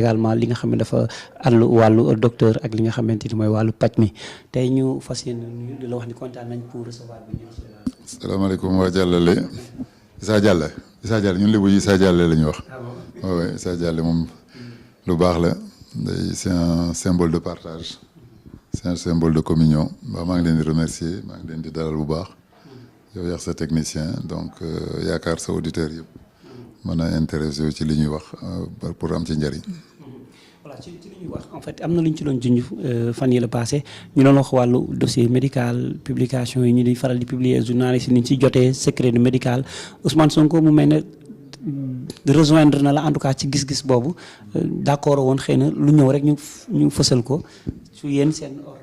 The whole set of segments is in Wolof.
également li nga xam ne dafa àll wàllu docteur ak li nga xamante ni mooy wàllu paj mi tey ñu fas yéene nuyu di la wax ni kontaan nañ pour recevoir bi ñu. salaamaaleykum waa Jàllale Issa Dialle ñun lébu yi Issa Dialle la ñu wax. waaw Issa Dialle moom lu baax la c'est un symbole de partage c'est un symbole de communion waaw maa ngi leen di remercier maa ngi leen di dalal bu baax yow yax sa technicien donc yaakaar sa auditeurs yëpp mën a intéressé wu ci li ñuy wax pour am ci njëriñ. voilà ci li ñuy wax en fait am na lu ñu ci doon junj fan yi la passé ñu doon wax wàllu dossier médical publication yi ñu di faral di publier journaliste yi ni ñu ciy jotee secret médical Ousmane Sonko mu mel ne rejoindre na la en tout cas ci gis-gis boobu d'accord woon xëy na lu ñëw rek ñu fësal ko su yéen seen ordre.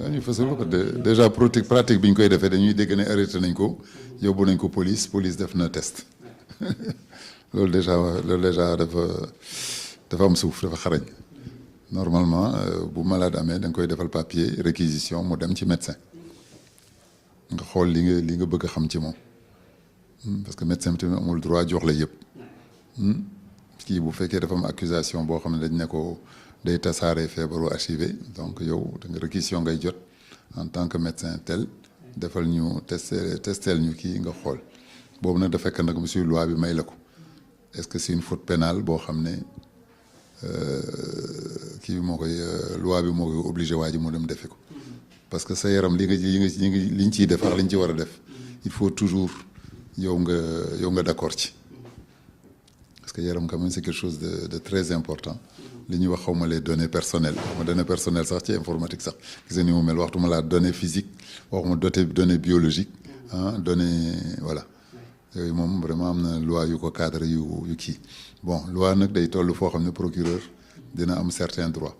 waaw ñu fësal ko déjà pratique bi ñu koy defee dañuy dégg ne arrêté nañ ko yóbbu nañ ko police def na test loolu déjà dafa am suuf dafa xarañ normalement bu malade amee da nga koy defal papier réquisition mu dem ci médecin nga xool li nga bëgg a xam ci moom parce que médecin bi tamit amul droit jox la yëpp kii bu fekkee dafa am accusation boo xam ne dañ ne ko day tasaare feebaru HIV donc yow da nga réquisition ngay jot en tant que médecin tel defal ñu testel ñu kii nga xool boobu nag da fekk nag monsieur loi bi may la ko est-ce que c'est une faute pénale boo xam ne kii bi moo koy loi bi moo koy obligé waa ji mu dem defe ko parce que sa yaram liñ ciy def ak liñ ci war a def il faut toujours yow nga d'accord ci parce que yaram quand même c'est quelque chose de très important li ñuy wax xawma les données personnelles waxuma données personnelles sax ci informatique sax gis nga ni mu mel waxtuma laa données physiques waxuma données biologiques données voilà yooyu moom vraiment am na loi yu ko cadre yu kii bon loi nag day toll foo xam ne procureur dina am certains droits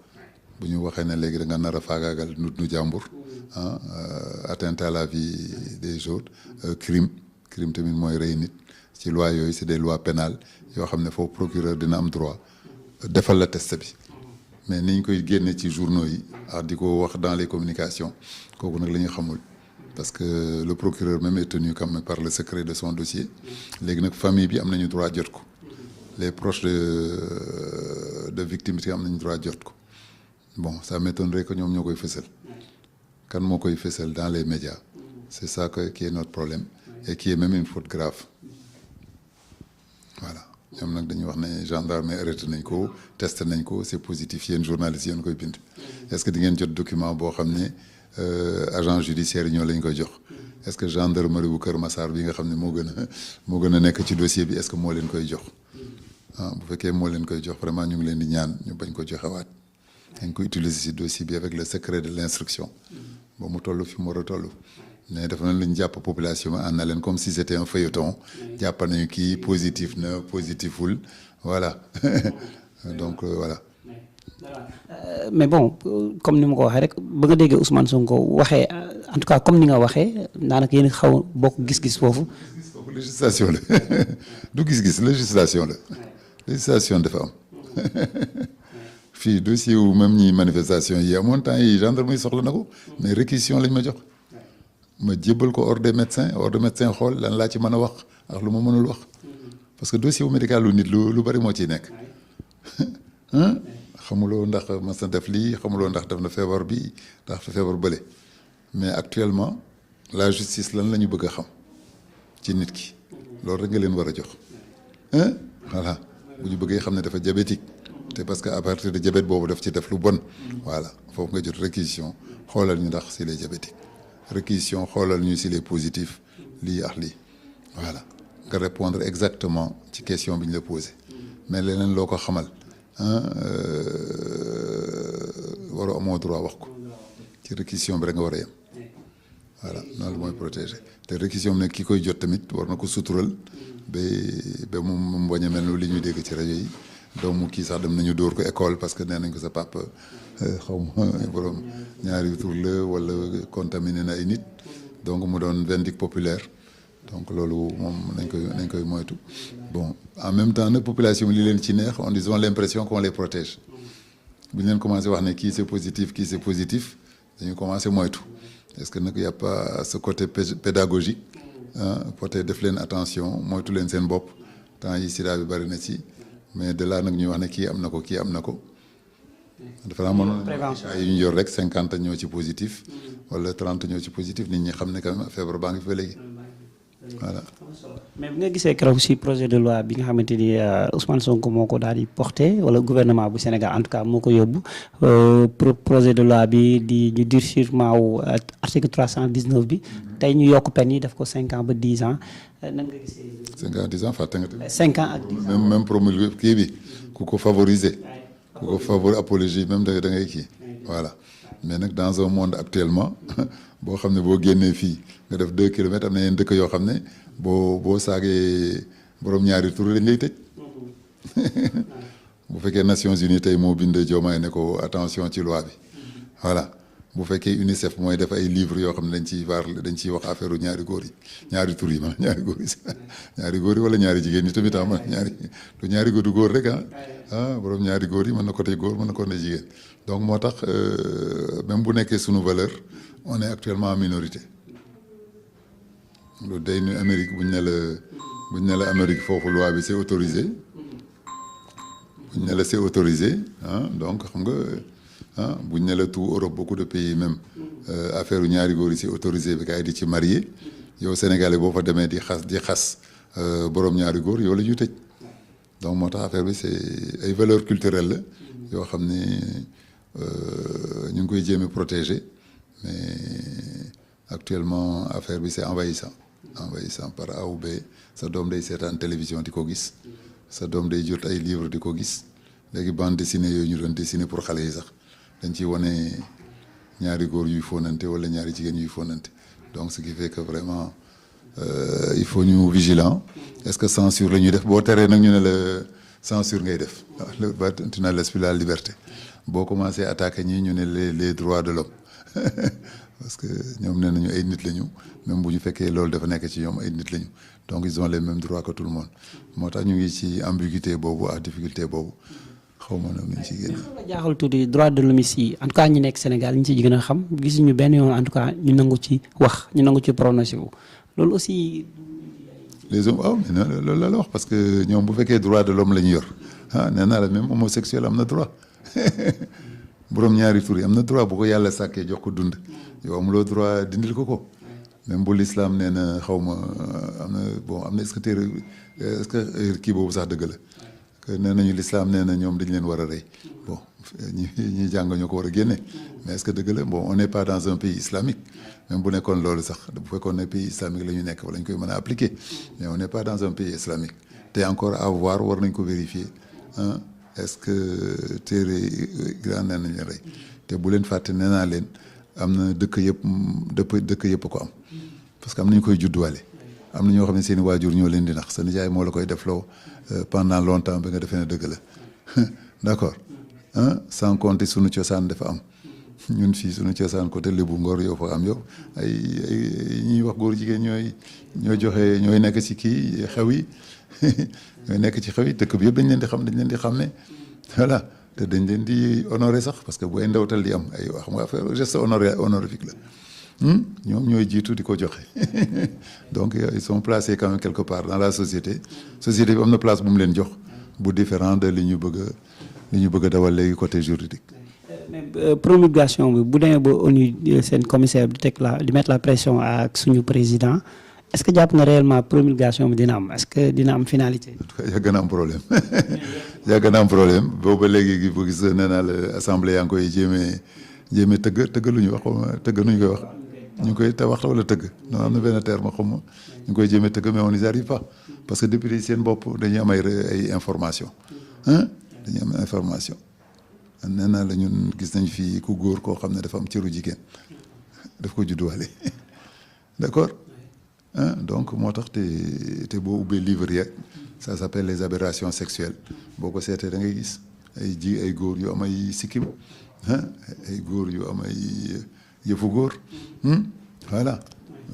bu ñu waxee ne léegi da nga nar a faagaagal nu jàmbur atteinte à la vie des autres crime tamit mooy rey nit ci loi yooyu c'est des lois pénales yoo xam ne foofu procureur dina am droit defal la test bi mais ni ñu koy génne ci journaux yi ak di ko wax dans les communications kooku nag la ñu xamul parce que le procureur même est tenu comme par le secret de son dossier léegi nag famille bi am nañu droit jot ko les proches de victime bi am nañu droit jot ko bon ça m'étonnerait que ñoom ñoo koy fësal kan moo koy fësal dans les médias c'est ça qui est notre problème et qui est même une faute grave voilà ñoom nag dañuy wax ne gendarme arrêté nañ ko testé nañ ko c'est positif yéen journalistes yéen koy bind est-ce que di ngeen jot document boo xam ne agent judiciaire yi ñoo lañ koy jox est-ce que gendarmerie bu Kër Massar bi nga xam ne moo gën a nekk ci dossier bi est-ce que moo leen koy jox bu fekkee moo leen koy jox vraiment ñu ngi leen di ñaan ñu bañ ko joxewaat dañ ko utiliser ci dossier bi avec le secret de l'instruction ba mu toll fi mu war a toll mais dafa nañ lañ jàpp population bi en haleine comme si c'était un feuilleton jàpp nañu kii positif na positiful voilà donc voilà. Mais bon comme ni ma ko waxee rek ba nga déggee Ousmane Sonko waxee en tout cas comme ni nga waxee daanaka yéen xaw a bokk gis-gis foofu. législation la du gis-gis législation la législation dafa am fii dossier wu même ñi manifestation yi amoon temps yi gendarmerie soxla na ko mais réquisition lañ ma jox ma jébbal ko ordre des médecins xool lan laa ci mën a wax ak lu ma mënul wax parce que dossier wu médical lu nit lu bari moo ciy nekk xamuloo ndax mas na def lii xamuloo ndax def na feebar bi ndax feebar bële mais actuellement la justice lan la ñu bëgg a xam ci nit ki loolu rek nga leen war a jox voilà bu ñu bëggee xam ne dafa diabétique te parce que à partir de diabète boobu daf ci def lu bon voilà foofu nga jot réquisition xoolal ñu ndax s'il est diabétique réquisition xoolal ñu s'il est positif lii ak lii voilà nga répondre exactement ci question bi ñu la posé mais leneen loo ko xamal waroo amoo droit wax ko ci réquisition bi rek nga war a yem voilà noonu mooy protéger te réquisition bi nag ki koy jot tamit war na ko sutural ba mu bañ a mel ni li ñuy dégg ci rajo yi doomu kii sax dem nañu dóor ko école parce que nee nañ ko sa papa xaw ma borom ñaari tur la wala contaminé na ay nit donc mu doon vindicte populaire donc loolu moom nañ koy moytu bon en même temps nag population bi li leen ci neex ils ont l'impression qu'on les protège bu ñu leen commencé wax ne kii c'est positif dañu commencé moytu est-ce que nag y a pas ce côté pédagogique peut-être def leen attention moytu leen seen bopp temps yi sida bi bari na ci mais de là nag ñuy wax ne kii am na ko kii am na ko dafa naa mënoon ay yu ñu yor rek 50 ñoo ci positif wala 30 ñoo ci positif nit ñi xam ne quand même feebar baa ngi fa léegi voilà. mais bi nga gisee keroog si projet de loi bi nga xamante ni Ousmane Sonko moo ko daal di porté wala gouvernement bu Sénégal en tout cas moo ko yóbbu projet de loi bi di ñu durcissement wu article 319 bi tey ñu yokk peine yi def ko 5 ans ba 10 ans nan nga gisee. 5 ans 10 ans fàtte nga. 5 ans ak 10 ans même promulgué kii bi ku ko favoriser. ku ko favoriser apologie même da ngay kii. voilà mais nag dans un monde actuellement boo xam ne boo génnee fii nga def 2 kilomètres am na yeneen dëkk yoo xam ne boo saagee borom ñaari tur dañ lay tëj. bu fekkee Nations Unies tey moo bind Diomaye ne ko attention ci loi bi voilà bu fekkee UNICEF mooy def ay livres yoo xam ne dañ ciy wax affaire ñaari góor yi ñaari tur yi ma ñaari góor yi ñaari góor yi wala ñaari jigéen ñi tamit ah ñaari góor du góor rek borom ñaari góor yi mën na côté góor mën na côté jigéen donc moo tax même bu nekkee sunu valeur on est actuellement en minorité lu day nu Amérique buñ ne la Amérique foofu loi bi c'est autorisé buñ ne la c'est autorisé donc xam nga buñ ne la tout Europe beaucoup de pays même affaire ñaari góor yi c'est autorisé bi kay di ci marié yow Sénégalais boo fa demee di xas borom ñaari góor yow la ñuy tëj donc moo tax affaire bi c'est ay valeurs culturelles la yoo xam ne ñu ngi koy jéem a protéger mais actuellement affaire bi c'est envahissant par A ou B sa doom day seetaan télévision di ko gis sa doom day jot ay livres di ko gis léegi bande dessinée yooyu ñu doon dessiner pour xale yi sax dañ ciy wane ñaari góor yuy fóonante wala ñaari jigéen yuy fóonante donc ce qui fait que vraiment il faut ñu vigilant est-ce que censure la ñuy def boo teree nag ñu ne la censure ngay def ba tu n'as l'esprit de la liberté boo commencé attaquer ñii ñu ne les droits de l'homme parce que ñoom nee nañu ay nit lañu même bu ñu fekkee loolu dafa nekk ci ñoom ay nit lañu donc ils ont les mêmes droits que tout le monde moo tax ñu ngi ci ambiguïté boobu ak difficulté boobu xaw ma nag nuñ ci génn. jaaxal tuuti droit de l'homme yi en tout cas ñi nekk Sénégal ñu ci gën a xam gisuñu benn yoon en tout cas ñu nangu ci wax ñu nangu ci prononcé wu loolu aussi. les hommes waaw mais loolu la wax parce que ñoom bu fekkee droit de l'homme la ñu yor nee naa la même homosexuel am na droit. borom ñaari tur yi am na droit bu ko yàlla sàkkee jox ko dund yow amuloo droit dindil ko même bu l'islam nee na xaw ma am na est-ce que téere est-ce que kii boobu sax dëgg la que nee nañu l'islam nee na ñoom dañ leen war a rey bon ñi jàng ñoo ko war a génne mais est-ce que dëgg la bon on n'est pas dans un pays islamique même bu nekkoon loolu sax bu fekkoon ne pays islamique la ñu nekk wala ñu koy mën a appliquer mais on n'est pas dans un pays islamique te encore à voir war nañ ko vérifier est-ce que téere grand nee nañ leen rey te bu leen fàtte nee naa leen am na dëkk yëpp ko am parce que am na ñu koy judduwaale am na ñoo xam ne seen i waajur ñoo leen di nax sa nijaay moo la koy defloo pendant longtemps ba nga defee ne dëgg la d'accord sans compter sunu cosaan dafa am ñun fii sunu cosaan côté Lébu Ngor yow fa am yow ay ñuy wax góor jigéen ñooy nekk ci kii xew yi ñooy nekk ci xew yi dëkk bi yëpp dañ leen di xàmme voilà te dañ leen di honorer sax parce que bu ay ndawtal di am ay wax nga affaire geste honorifique la ñoom ñooy jiitu di ko joxe donc ils sont placés quand même quelque part dans la société bi am na place bu mu leen jox bu différent de li ñu bëgg a dawal léegi côté juridique. mais promulgation bi bu demee ba ONU seen commissaire di mettre la pression ak suñu président est-ce que jàpp nga réellement promulgation bi dina am est-ce que dina am finalité. en tout cas yàgg na am problème boobu ba léegi boo gis nee naa la assemblée yaa ngi koy jéemee tëgg lu ñu wax tëgg nu ñu koy wax. ñu ngi koy tabax wala tëgg non am na benn terme xam ma ñu ngi koy jéemee tëgg mais on n'y arrive pas parce que député seen bopp dañuy am ay information dañuy am information nee naa la ñun gis nañ fii ku góor koo xam ne dafa am cëru jigéen daf ko judduwaale d'accord donc moo tax te boo ubbee livre ya ça s'appelle les aberrations sexuelles boo ko seetee da ngay gis ay góor yu am ay sikkim ay góor yu am ay yëfu góor voilà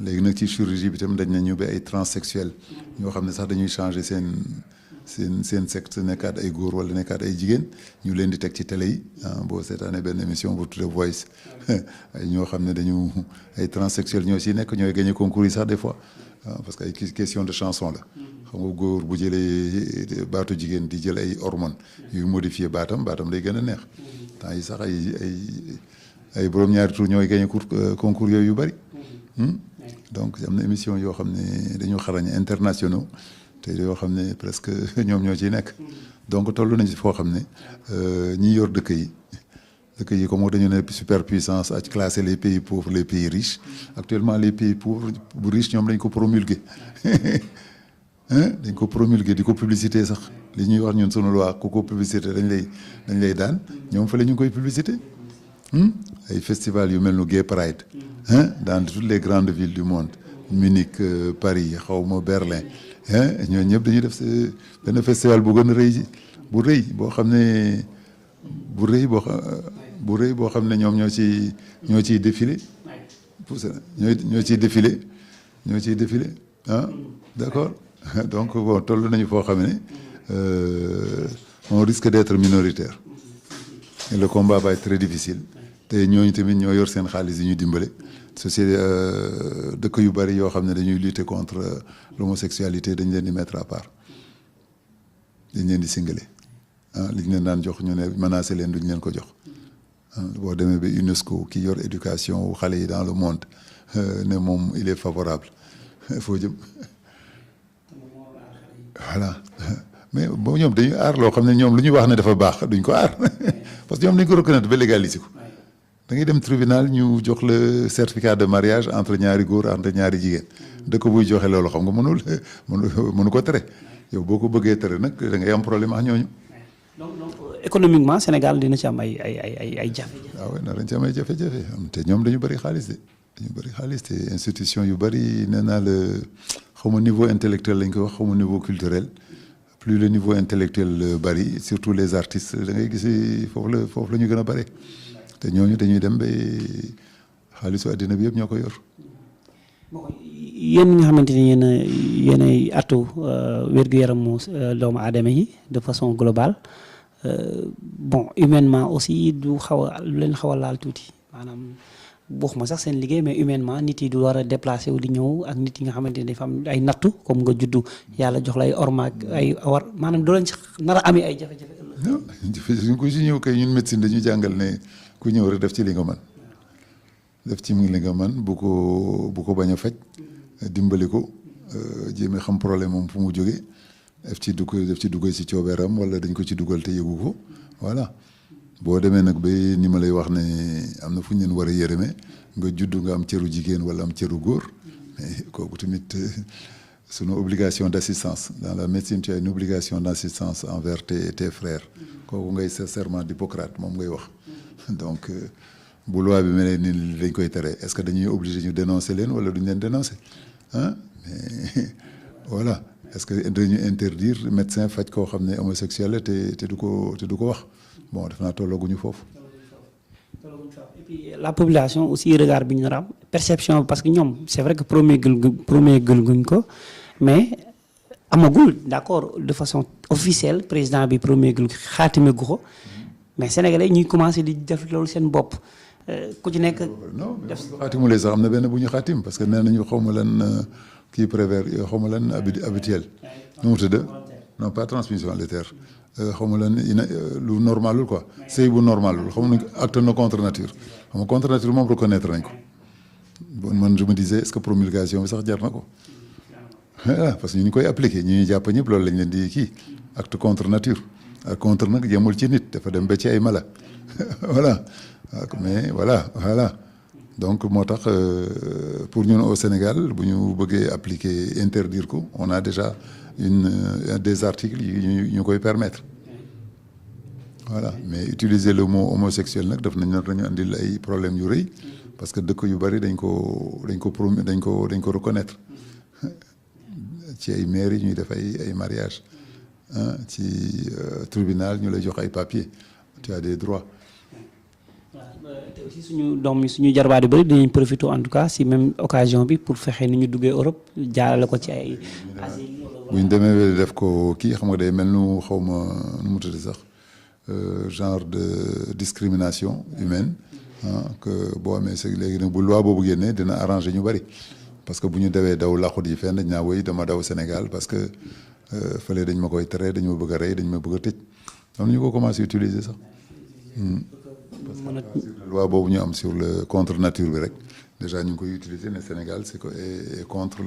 léegi nag ci chirurgie bi tam dañ nañu ba ay transsexuels ñoo xam ne sax dañuy changer seen sexe nekkaat ay góor wala nekkaat ay jigéen ñu leen di teg ci télé yi boo seetaanee benn émission bu tuddee Voice ay ñoo xam ne ay transsexuels ñoo si nekk ñooy gagné concours yi sax des fois parce que ay question de chanson la xam nga góor bu jëlee baatu jigéen di jël ay hormones yu modifié baatam day gën a neex temps yi sax ay borom ñaari tur ñooy gagné concours yooyu yu bari donc am na émission yoo xam ne dañu xarañ internationaux te yoo xam ne presque ñoom ñoo ciy nekk donc toll nañ si foo xam ne ñi yor dëkk yi comme dañu ne superpuissance ak classer les pays pauvres les pays riches actuellement les pays pauvres bu riches ñoom dañ ko promulguer dañ ko promulguer di ko publicité sax li ñuy wax ñun sunu loi ku ko publicité dañ lay daan ñoom fa la ñu koy publicité ay festival yu mel nu Gay Pride dans toutes les grandes villes du monde Munich Paris xawma Berlin ñooñu ñëpp dañuy def benn festival bu gën a rëy bu rëy boo xam ne boo xam ne ñoom ñoo ciy défilé ñoo ciy défilé d'accord donc bon toll nañu foo xam ne on risque d'être minoritaire et le combat va être très difficile te ñooñu tamit ñoo yor seen xaalis yi ñu dimbale société dëkk yu bari yoo xam ne dañuy lutter contre l'homosexualité dañ leen di mettre à part dañ leen di singale li ñu leen daan jox ñu ne menacé leen duñ leen ko jox boo demee ba UNESCO ki yor éducation wu xale yi dans le monde ne moom il est favorable foo jëm voilà mais boo ñoom dañuy aar loo xam ne ñoom lu ñuy wax ne dafa baax duñ ko aar parce que ñoom dañ ko reconnaître ba légaliser ko da ngay dem tribunal ñu jox le certificat de mariage entre ñaari góor entre ñaari jigéen dëkk buy joxe loolu xam nga mënu ko tere yow boo ko bëggee tere nag da ngay am problème ak ñooñu. donc économiquement Sénégal dina ci am ay jafe-jafe. waaw oui dañ ci am ay jafe-jafe te ñoom dañu bëri xaalis te institution yu bëri nee naa la xaw ma niveau intellectuel lañ ko wax xaw ma niveau culturel plus le niveau intellectuel bëri surtout les artistes da ngay gis foofu la ñu gën a bëri te ñooñu dañuy dem ba xaalisu àddina bi yëpp ñoo ko yor. bon yéen nga xamante ni yéen ay atu wér-gu-yaramu doomu aadama yi de façon globale bon humainement aussi du lu leen xaw a laal tuuti maanaam waxuma sax seen liggéey mais humainement nit yi du war a déplacé wu di ñëw ak nit yi nga xamante ni dafa am ay nattu comme nga juddu yàlla jox la ay orma ak ay war maanaam doo leen ci nar a amee ay jafe-jafe ëllëg. non jafe-jafe ku si ñëw kay ñun médecine dañuy jàngal ne ku ñëw rek def ci li nga mën def ci li nga mën bu ko bañ a faj dimbali ko jéem a xam problème moom fu mu jógee def ci dugal ci coobeeram wala dañ ko ci dugal te yëgu ko voilà. boo demee nag ba ni ma lay wax ne am na fu ñu leen war a yërëmee nga judd nga am cëru jigéen wala am cëru góor mais kooku tamit sunu obligation d'assistance dans la médecine tu as une obligation d'assistance envers tes frères kooku ngay sa serment d'Hippocrate moom ngay wax donc bu loi bi mel ni dañ koy tere est-ce que dañuy obligé ñu dénoncer leen wala duñ leen dénoncer mais voilà est-ce que dañu interdire médecin faj koo xam ne homosexuel la te du ko wax bon def naa tollooguñu foofu. et puis la population aussi regard bi ñu nar a am perception parce que ñoom c'est vrai que premier gël guñ ko mais amagul d'accord de façon officielle président bi premier gël xaatime gu ko mais sénégalais ñuy commencer di def loolu seen bopp ku ci nekk. non mais xaatimulee sax am na benn bu ñu xaatim parce que nee nañu xaw ma lan kii prévert xaw ma lan habituel. nu mu tudd non pas transmission laitaire. xaw ma lan lu normalul quoi sëy bu normalul xaw ma acte de contre nature xam nga contre nature moom reconnaître nañ ko bon man je me disais est-ce que promulgation bi sax jar na ko parce que ñu koy appliquer ñu jàpp ñëpp loolu lañ leen di kii acte contre nature ak contre nag yemul ci nit dafa dem ba ci ay mala voilà mais voilà donc moo tax pour ñun au Sénégal bu ñu bëggee appliquer interdire ko on a déjà des articles yu ñu koy permettre voilà mais utiliser le mot homosexuel nag daf nañu andil ay problèmes yu rëy parce que dëkk yu bari dañ ko reconnaître ci ay maires yi ñuy def ay mariage ci tribunal ñu lay jox ay papiers tu as des droits. te aussi suñu doom yi suñu jarbaat yu bëri dinañ profiter en tout cas si même occasion bi pour fexe ni ñu duggee Europe jaarale ko ci ay asile. bu ñu demee def ko kii xam nga day mel nu xaw ma nu mu tudd sax genre de discrimination humaine que boo amee léegi nag bu loi boobu génnee dina arranger ñu bëri parce que bu ñu dawee daw laqut yi fenn dañ naa woy dama daw Sénégal parce que fële dañ ma koy tere dañ ma bëgg a rey dañ ma bëgg a tëj am na ñu ko commencé utiliser sax. loi boobu ñu am sur le contre nature bi rek déjà ñu ngi koy utiliser ne Sénégal c'est contre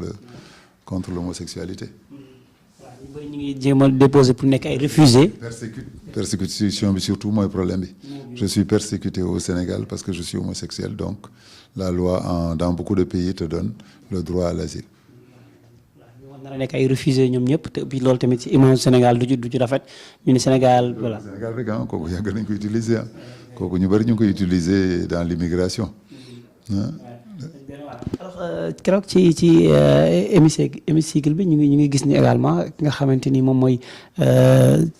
l'homosexualité. waaw ñu ngi jéem a déposer pour nekk ay réfugiés. persécution bi surtout mooy problème bi. Je suis persécuté au Sénégal parce que je suis homosexuel donc la loi dans beaucoup de pays te donne le droit à l'asile. war na nekk ay réfugiés ñoom ñëpp te puis loolu tamit ci image Sénégal du ci rafet ñu ne Sénégal voilà. Sénégal rek ah kooku yàgg nañ ko utiliser ah kooku ñu bëri ñu ngi koy utiliser dans l'immigration alors keroog ci hémicycle bi ñu ngi gis ni également ki nga xamante ni moom mooy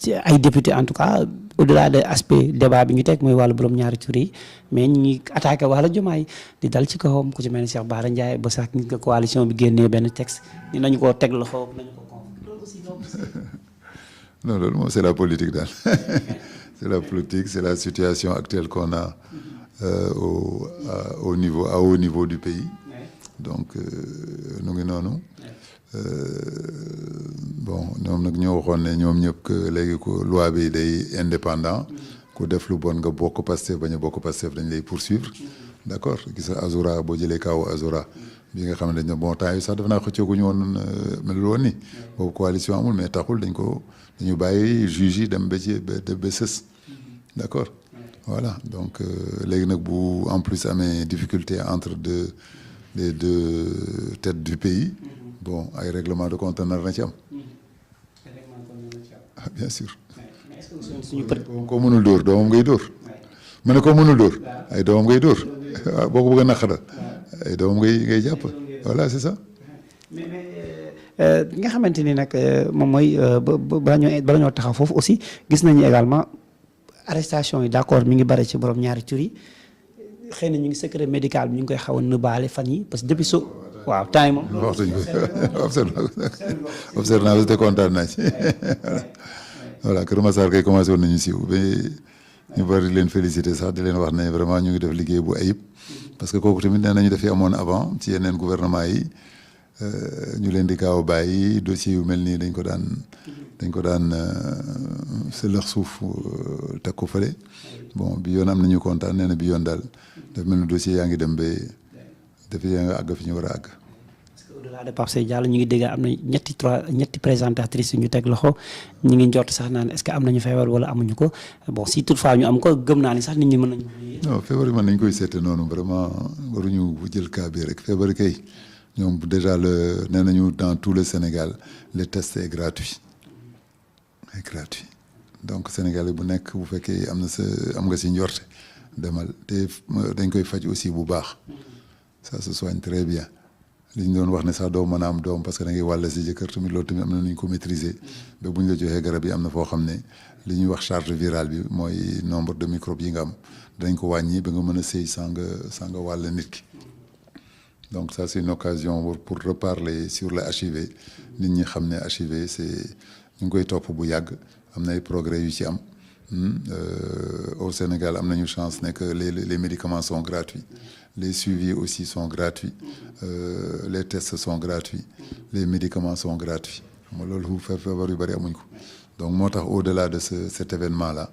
ci ay député en tout cas au-delà de aspect débat bi ñu teg mooy wàllu borom ñaari tur yi mais ñu ngi attaqué wàllu Diomaye di dal ci kawam ku ci mel ni Cheikh Bara Ndiaye ba sax nit nga coalition bi génnee benn texte ni nañu koo teg loxo nañu ko non loolu moom c'est la politique daal c'est la politique c'est la situation actuelle qu'on a au niveau du pays donc nu ngi noonu bon ñoom nag ñoo waxoon ne ñoom ñëpp que léegi ko loi bi day indépendant ku def lu bon nga bokk Pastef bañ a bokk Pastef dañ lay poursuivre d'accord gis nga Azoura boo jëlee kaw Azoura bi nga xam ne dañ ne bon temps yi sax def naa xëccooguñu woon melul woon ni boobu coalition amul mais taxul dañu bàyyi juge yi dem ba sës d'accord voilà donc léegi nag bu en plus amee difficulté entre les deux têtes du pays bon ay règlement de compte nar na ci am ah bien sûr ko mënul dóor doomam ngay dóor ma ne ko mënul dóor ay doomam ngay dóor waaw boo ko bëgg a naqaral ay doomam ngay jàpp voilà c'est ça nga xamante ni nag moom mooy bala ñoo taxaw foofu aussi gis nañu également arrestation yi d'accord mi ngi bari ci borom ñaari tur yi xëy na ñu ngi secret médical bi ñu ngi koy xaw a nëbbaale fan yi parce que depuis waaw temps yi moom. waxtuñ ko observe naa te kontaan naa ci voilà Kër Massar kay commencé woon nañu siiw ba ñu bari leen féliciter sax di leen wax ne vraiment ñu ngi def liggéey bu ayib parce que kooku tamit nee nañu dafay amoon avant ci yeneen gouvernement yi ñu leen di gaaw a bàyyi dossier yu mel nii dañ ko daan sa lëx suuf teg ko fële bon bi yoon am nañu kontaan nee na bi yoon daal daf mel ni dossier yaa ngi dem ba dafa yaa ngi àgg fi ñu war a àgg. parce que au-delà de Pape Seye Diallo ñu ngi dégg am na ñetti présentatrices yu ñu teg loxo ñu ngi njort sax naan est-ce que am nañu feebar wala amuñu ko bon si toutefois ñu am ko gëm naa ni sax nit ñi mën nañu. non feebar yi mën nañu koy seete noonu vraiment waruñu jël cas bi rek feebar kay ñoom déjà nee nañu dans tout le Sénégal le test est gratuit. gratuit donc Sénégalais bu nekk bu fekkee am nga si njorte demal te dañ koy faj aussi bu baax ça se soigne très bien li ñu doon wax ne sax doo mën a am doom parce que da ngay wàll si jëkkër tamit loolu tamit am na nu ñu ko maîtriser ba bu ñu la joxee garab yi am na foo xam ne li ñuy wax charge virale bi mooy nombre de microbes yi nga am dañ ko wàññi ba nga mën a sëy sans nga wàll nit ki donc ça c'est une occasion pour reparler sur le HIV nit ñi xam ne HIV c'est ñu ngi koy topp bu yàgg am na ay progrès yu ci am au Sénégal am nañu chance ne que les médicaments sont gratuits les suivis aussi sont gratuits les tests sont gratuits les médicaments sont gratuits xam nga loolu feebar yu bëri amuñ ko donc moo tax au-delà de cet événement là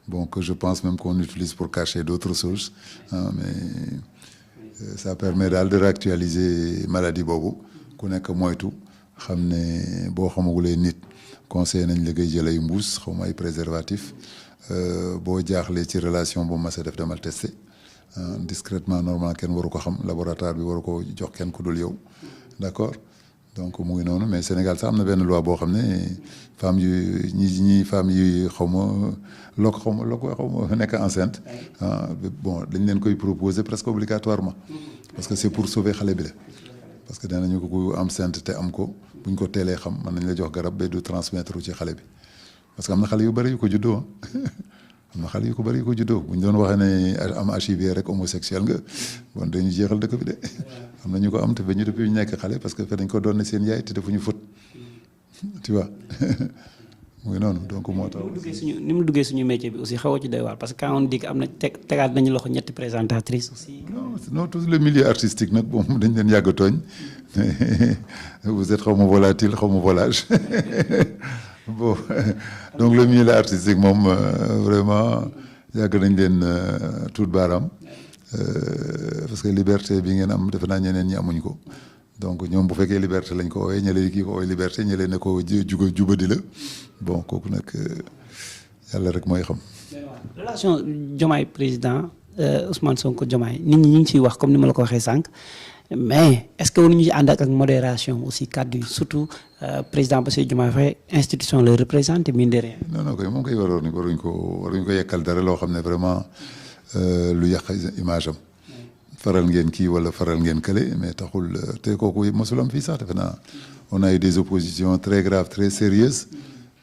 bon que je pense même qu'on utilise pour cacher d'autres choses mais ça permet daal de réactualiser maladie boobu ku nekk moytu xam ne boo xamagulee nit conseil nañ la ngay jël ay mbuus xaw ma ay préservatif boo jaaxlee ci relation bu mas a def demal testé discrètement normal kenn waru ko xam laboratoire bi waru ko jox kenn ku dul yow d'accord donc mu ngi noonu mais Sénégal sax am na benn loi boo xam ne femmes yu ñi femmes yu xaw ma nekk enceinte bon dañ leen koy proposer presque obligatoirement parce que c'est pour sauver xale bi la parce que danañu ko ku enceinte te am ko buñ ko teelee xam mën nañ la jox garab ba du transmettre ci xale bi parce que am na xale yu bëri yu ko juddoo am na xale yu ko bëri yu ko juddoo buñ doon waxee ne am HIV rek homosexuel nga bon dañu jeexal dëkk bi de am na ñu ko am te ba ñu depuis ñu nekk xale parce que dañ ko doon ne seen yaay te defuñu fët tu vois mu ngi noonu donc moo tax. ni mu duggee suñu métier bi aussi xaw a ci doy waar parce que quand on dit que am na tegaat nañu loxo ñetti présentatrices aussi. non tout le milieu artistique nag bon dañ leen yàgg a tooñ vous êtes xaw ma volatile xaw ma volage bon donc le milieu artistique moom vraiment yàgg nañ leen tuut baaraam parce que liberté bi ngeen am defe naa ñeneen ñi amuñ ko donc ñoom bu fekkee liberté lañ ko woowee ñële kii ko woowee liberté ñële ne ko jubadi la bon kooku nag yàlla rek mooy xam. relation Diomaye président Ousmane Sonko Diomaye nit ñi ñu ngi ciy wax comme ni ma la ko waxee sànq mais est-ce que waruñu ci ànd ak modération aussi kàddu yi surtout président Bassirou Diomaye Faye institution la représenté mine de rien. non koy moom koy waruñ ko yekkal dara loo xam ne vraiment lu yàq image am. faral ngeen kii wala faral ngeen kële mais taxul te kooku mosul am fii sax defe naa on a eu des oppositions très graves très sérieuses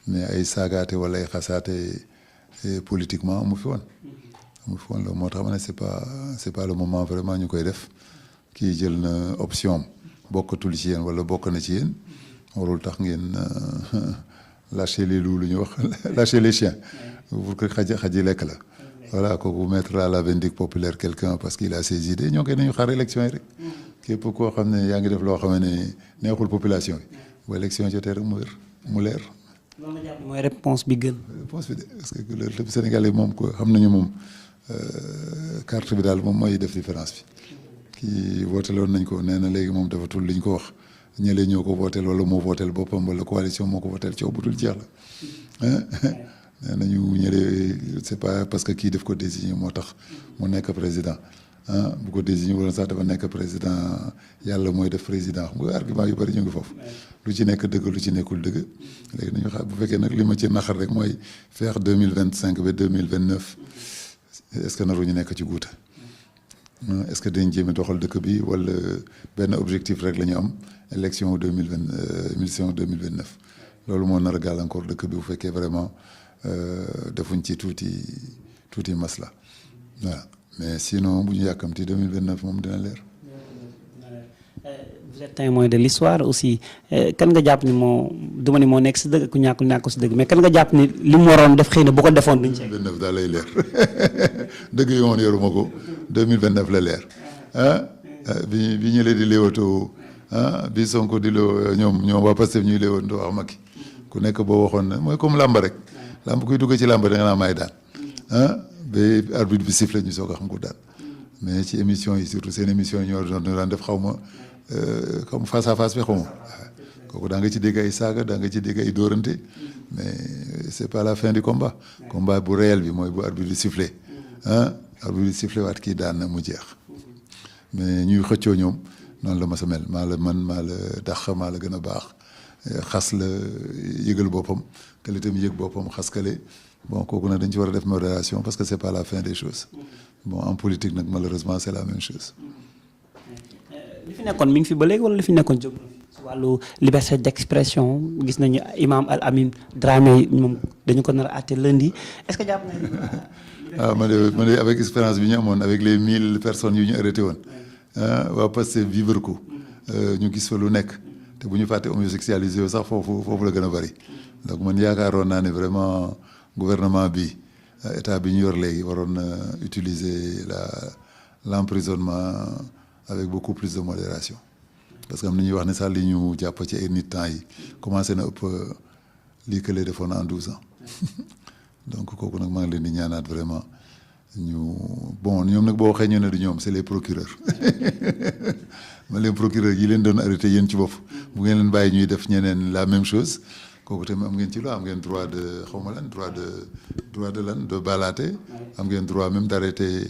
mais ay saagaate wala ay xasaate politiquement amu fi woon loolu moo tax ma ne c'est pas le moment vraiment ñu koy def kii jël na option bokkatul ci yéen wala bokk na ci yéen warul tax ngeen lâcher les loups lu ñu wax lâcher les chiens pour que xaji lekk la. voilà kooku mettre à la vindicte populaire quelqu'un parce qu'il a ses idées ñoo koy nañu xaar élection yi rek képp koo xam ne yaa ngi def loo xam ne neexul population yi bu élection jotee rek mu leer. loolu la jàpp mooy réponse bi gën. réponse bi de parce que le Sénégalais moom ko xam nañu moom carte bi daal moom mooy def différence bi kii wooteloon nañ ko nee na léegi moom defatul liñ ko wax ñële ñoo ko vooteel wala moo vooteel boppam wala coalition moo ko vooteel coow bu dul jeex la. nee nañu ñële c'est pas parce que kii def ko désigné moo tax mu nekk président bu ko désigné wala sax dafa nekk président yàlla mooy def président xam nga argument yu bari ñu ngi foofu lu ci nekk dëgg lu ci nekkul dëgg léegi nañu xaar bu fekkee nag li ma ci naxar rek mooy feex 2025 ba 2029 est-ce que naru ñu nekk ci guuta est-ce que dañ jéem a doxal dëkk bi wala benn objectif rek la ñu am élection 2029 loolu moo nar a gàllankoor dëkk bi bu fekkee vraiment defuñ ci tuuti masla voilà mais sinon bu ñu yàkkamti 2029 moom dina leer. vous êtes témoin de l'histoire aussi kan nga jàpp ni duma ni moo nekk si dëgg ku ñàkkul si dëgg mais kan nga jàpp ni li mu waroon def xëy na bu ko defoon duñ ci. 2029 daal lay leer dëgg yi woon yoruma ko 2029 la leer bi ñu leen di léewatoo bi Sonko di ñoom waa Pastef ñuy léewatoo wax Macky ku nekk boo waxoon na mooy comme làmb rek. lamb kuy dugg ci lamb da nga naa may daan ba arbitre bi siffle ñu soog a xam ko daan mais ci émission yi surtout seen émission yi ñoo daan def xaw ma face à face bi xaw ma kooku daa nga ci dégg ay saaga daa nga ci dégg ay dóorante mais c'est pas la fin du combat bu réel bi mooy bu arbitre bi siffle arbitre bi siffle waat kii daan na mu jeex mais ñuy xëccoo ñoom noonu la ma sa mel maa la dàq maa la gën a baax xas la yëgal boppam kële itam yëg boppam xas kële bon kooku nag dañ ci war a def modération parce que c'est pas la fin des choses bon en politique nag malheureusement c'est la même chose. li fi nekkoon mi ngi fi ba léegi wala li fi nekkoon jóg na fi wàllu liberté d'expression gis nañu Imam Al Amin Dramé moom dañu ko nar a àtte lundi est-ce que jàpp nañu. man de avec expérience bi ñu amoon avec les 1000 personnes yu ñu arrêté woon waa Pastef vivre ko ñu gis fa lu nekk. te bu ñu fàtte homosexualisé yow sax foofu la gën a bari donc man yaakaaroon naa ne vraiment gouvernement bi état bi ñu yor léegi waroon na utiliser l'emprisonnement avec beaucoup plus de modération parce que am na ñuy wax ne sax li ñu jàpp ci ay nit temps yi commencé na ëpp lii que les defoon en 12 ans donc kooku nag maa ngi leen di ñaanaat vraiment ñoom nag boo waxee ñu ne du ñoom c'est les procureurs man leen procureur yi leen doon arrêté yéen ci bopp bu ngeen leen bàyyi ñuy def ñeneen la même chose kooku tamit am ngeen ci loi am ngeen droit de xawma lan droit de balaate am ngeen droit même d'arrêter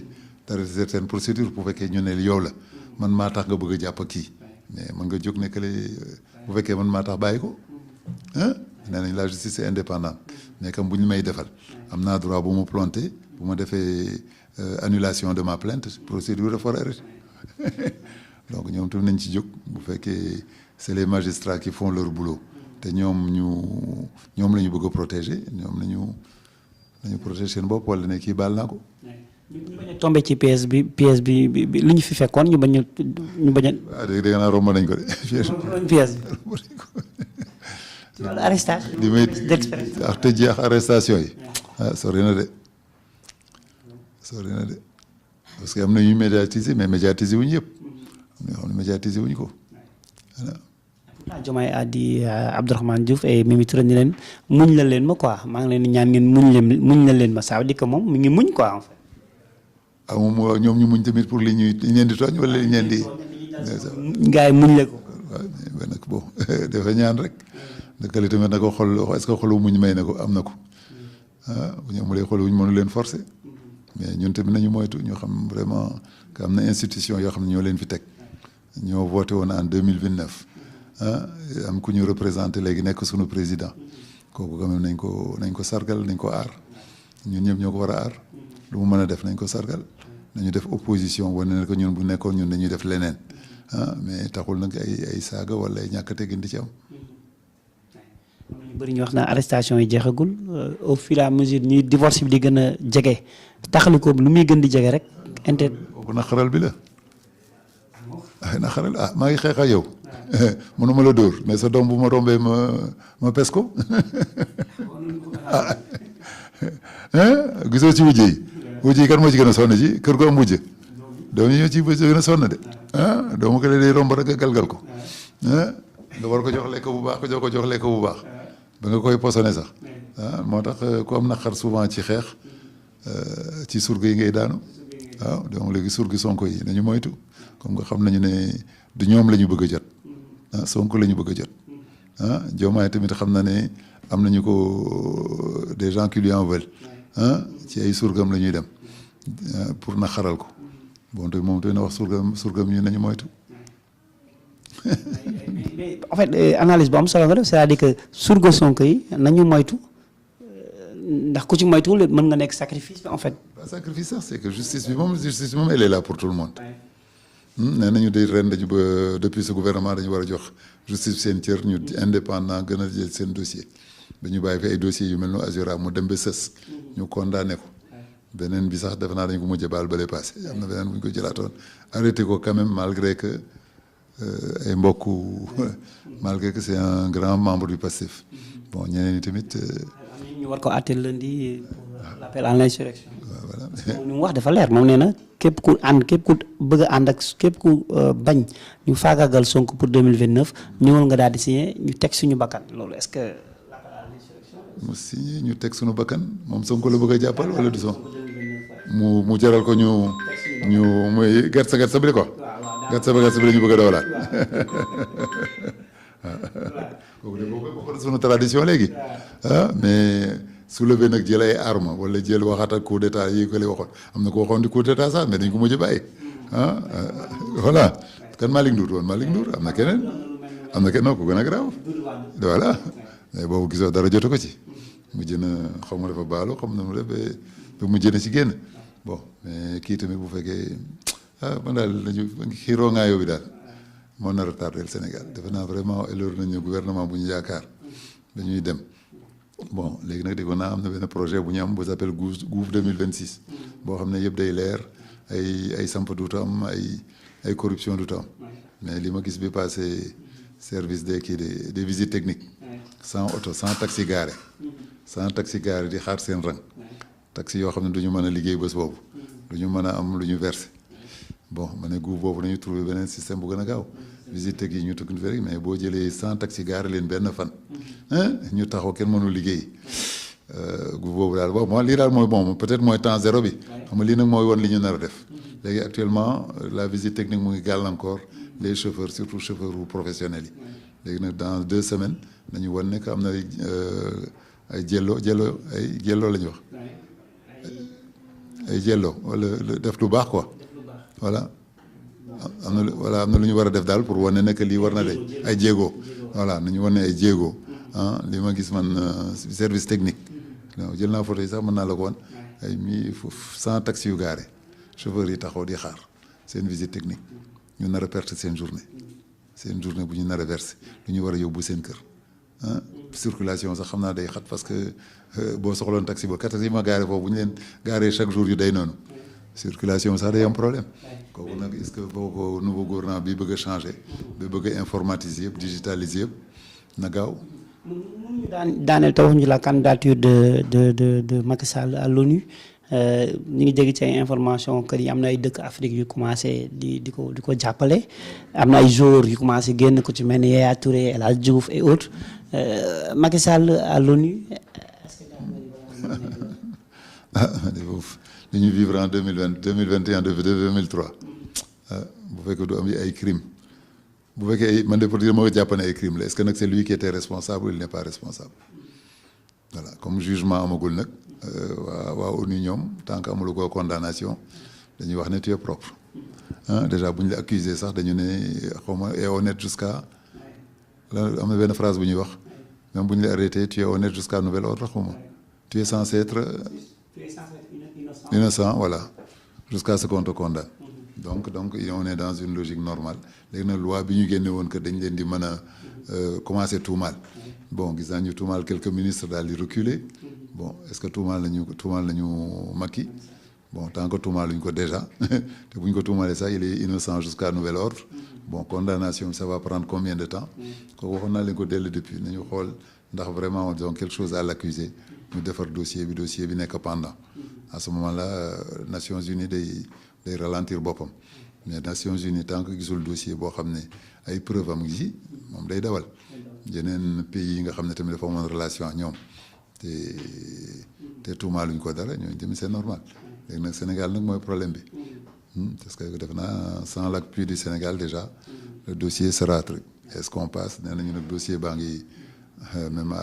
certaines procédures bu fekkee ñu ne yow la man maa tax nga bëgg a jàpp kii mais man nga jóg nekkale bu fekkee man maa tax bàyyi ko nee nañ la justice est indépendante mais comme bu ñu may defal am naa droit bu ma planté bu ma defee annulation de ma plainte procédure dafa war a arrêté donc ñoom tamit nañ ci jóg bu fekkee c'est les magistrats qui font leur boulot te ñoom la ñu bëgg a protéger ñoom nañu protéger seen bopp wala ne kii baal naa ko. ñu bañ a tombé ci pièce bi lu ñu fi fekkoon ñu bañ a. waaw dégg naa romb nañ ko de. pièce bi. wala arrestation. li may d'expérience. ak tëj yi ak arrestation yi sori na de parce que am na ñuy médiatiser mais médiatiser wuñu yëpp am na yoo xam ne médiatiser wuñu ko voilà. pourtant Diomaye a dit Abdourahmane Diouf et Mimi Touré ni leen muñ la leen ma quoi maa ngi leen di ñaan ngeen muñ la leen ma ça veut dire que moom mi ngi muñ quoi en fait. ah moom ñoom ñu muñ tamit pour li ñuy leen di tooñ wala li leen di. gars yi muñ la ko. waaw mais nag bon dafa ñaan rek dëkkali tamit na ko xol est-ce que xolu muñ may na ko am na ko bu ñu amulee xolu muñ mënu leen forcer mais ñun tamit nañu moytu ñu xam vraiment que am na institution yoo xam ne ñoo leen fi teg ñoo voté woon en 2029 am ku ñu représenté léegi nekk suñu président kooku quand même nañ ko sargal nañ ko aar ñun ñëpp ñoo ko war a aar lu mu mën a def nañ ko sargal nañu def opposition wane ne ko ñun bu nekkoon ñun dañuy def leneen mais taxul nag ay saaga wala ay ñàkk a teggin di ci am. ñu bëri ñu wax naa arrestation yi jeexagul au fur et à mesure ñuy divorce bi di gën a jege taxalikoo bi lu muy gën di jege rek. boobu naqaral bi la naqaral maa ngi xeex ak yow mënuma la dóor mais sa doom bu ma rombee ma pes ko gisoo ci wujj yi kan moo ci gën a sonn ci kër ko am wujj doom yi ñoo ci gën a sonn de doomu ko day romb rek galgal ko nga war ko jox lekk bu baax ko jox lekk bu baax ba nga koy posone sax moo tax ku am naqar souvent ci xeex ci surga yi ngay daanu waaw donc léegi surgi Sonko yi nañu moytu comme nga xam nañu ne du ñoom la ñu bëgg a jot Sonko la ñu bëgg a jot Diomaye tamit xam na ne am nañu ko des gens qui lui en veulent ci ay surgam la ñuy dem pour naqaral ko bon te moom tamit na wax surgam ñu nañu moytu. mais en fait analyse bu am solo nga def c'est-à-dire que surga Sonko yi nañu moytu ndax ku ci moytuwul mën nga nekk sacrifice bi en fait. pas sacrifice sax c'est que justice bi moom elle est là pour tout le monde. nee nañu day ren dañu ba depuis ce gouvernement dañu war a jox justice seen cër ñu indépendant gën a jël seen dossier dañu bàyyi fi ay dossiers yu mel no Azura mu dem ba sës ñu condamné ko beneen bi sax defe naa dañu ko mujjee baal ba lay passé am na beneen bu ñu ko jëlaatoon arrêté ko quand même malgré que ay mbokk malgré que c'est un grand membre du PASTEF bon ñeneen ñi tamit. ñu war ko àtte lundi pour l'appel à l'insurrection. voilà moom li mu wax dafa leer moom nee na képp ku bëgg a ànd ak képp ku bañ ñu faagaagal Sonko pour 2029 ñëwal nga daal di signé ñu teg suñu bakkan loolu est-ce que l'appel à l'insurrection. mu signé ñu teg suñu bakkan moom Sonko la bëgg a jàppal wala du son mu jaral ko ñu muy gerte bi ko. gerte bi la ñu bëgg a dawalaat. kooku de boo ko sunu tradition léegi mais soulever nag jël ay arme wala jël waxaat ak coup d'état yi ko lay waxoon am na ko waxoon di coup d'état sax mais dañ ko mujj bàyyi voilà kan Malick Ndour woon Malick Ndour am na keneen ku gën a grave voilà mais boobu gisoo dara jotu ko ci mujj na xaw ma dafa baalu xam na mu def ba mujj na ci génn bon mais kii tamit bu fekkee man daal lañu xiiroo ngaayoo bi daal moo nar a tardé le Sénégal defe naa vraiment élor nañu gouvernement bu ñu yaakaar dañuy dem bon léegi nag déggoon naa am na benn projet bu ñu am bu s'appelle Gouv 2026 boo xam ne yëpp day leer ay samp duutu am ay corruption duutu am mais li ma gis bi passé service des visites techniques sans auto sans taxi garé di xaar seen rang taxi yoo xam ne duñu mën a liggéey bés boobu duñu mën a am lu ñu versé bon ma ne Gouv boobu nañu trouvé beneen système bu gën a gaaw visite technique ñu tukki fekk mais boo jëlee 100 taxi garé leen benn fan ñu taxaw kenn mënul liggéey Gouv boobu daal bon lii daal mooy bon peut-être mooy temps zéro bi xam nga lii nag mooy woon li ñu nar a def léegi actuellement la visite technique mu ngi gàllankoor les chauffeurs surtout chauffeurs professionnels yi léegi nag dans 2 semaines nañu wan ne que am na ay jello la ñuy wax ay jello wala def lu baax quoi voilà am na lu ñu war a def daal pour wane ne que lii war na de ay jéego voilà nañu wane ay jéego li ma gis man service technique jël naa photo yi sax mën naa la ko wan ay 100 taxi yu gaare chauffeurs yi taxaw di xaar seen visite technique ñu nar a perte seen journée bu ñu nar a verser lu ñu war a yóbbu seen kër circulation sax xam naa day xat parce que boo soxloon taxi ba taxi ma gaare foofu bu ñu leen gaaree chaque jour yu day noonu circulation sax day am problème kooku nag est-ce que boo ko nouveau gouvernement bi bëgg a changer bi bëgg a informatiser yëpp digitaliser yëpp na gaaw mënuñu daaneel te waxuñu la candidature de Macky Sall à l'ONU ñu ngi dégg ci ay information que yi am na ay dëkk Afrique yu commencé di ko jàppale am na ay joueurs yu commencé génn ko ci mel ni Yaya Touré El Hadj Diouf et autres Macky Sall à l'ONU li ñu vivre en 2020 2021 2003 bu fekkee du am ay crime bu fekkee man de pour dire moo jàpp ne ay crime la est-ce que nag c'est lui qui était responsable ou il n'est pas responsable voilà comme jugement amagul nag waa ONU ñoom tant que amul ko condamnation dañuy wax ne tu es propre déjà bu ñu la accusé sax dañu ne xaw ma est honnête jusqu'à la am na benn phrase bu ñuy wax même bu ñu la arrêté tu es honnête jusqu'à nouvel ordre xaw ma tu es censé être innocent voilà jusqu'à ce qu'on te condamne donc on est dans une logique normale léegi nag loi bi ñu génne woon que dañ leen di mën a commencer tuumaal bon gis naa ñu tuumaal quelques ministres daal di reculer bon est-ce que tuumaal nañu Macky bon tant que tuumaal luñ ko déjà te bu ñu ko tuumaalee sax il est innocent jusqu'à nouvel ordre bon condamnation ça va prendre combien de temps kooku waxoon naa leen ko dès le début nañu xool ndax vraiment ils ont quelque chose à l'accuser ñu defar dossier bi nekk pendant à ce moment-là Nations Unies day ralentir boppam mais Nations Unies tant que gisul dossier boo xam ne ay preuve am ngi ci moom day dawal yeneen pays yi nga xam ne tamit dafa amoon relation ak ñoom te tuumaaluñ ko dara ñooñu tamit c'est normal léegi nag Sénégal nag mooy problème bi parce que def naa sans l'appui du Sénégal déjà le dossier sera truc est-ce qu'on passe nee nañu nag dossier baa ngi même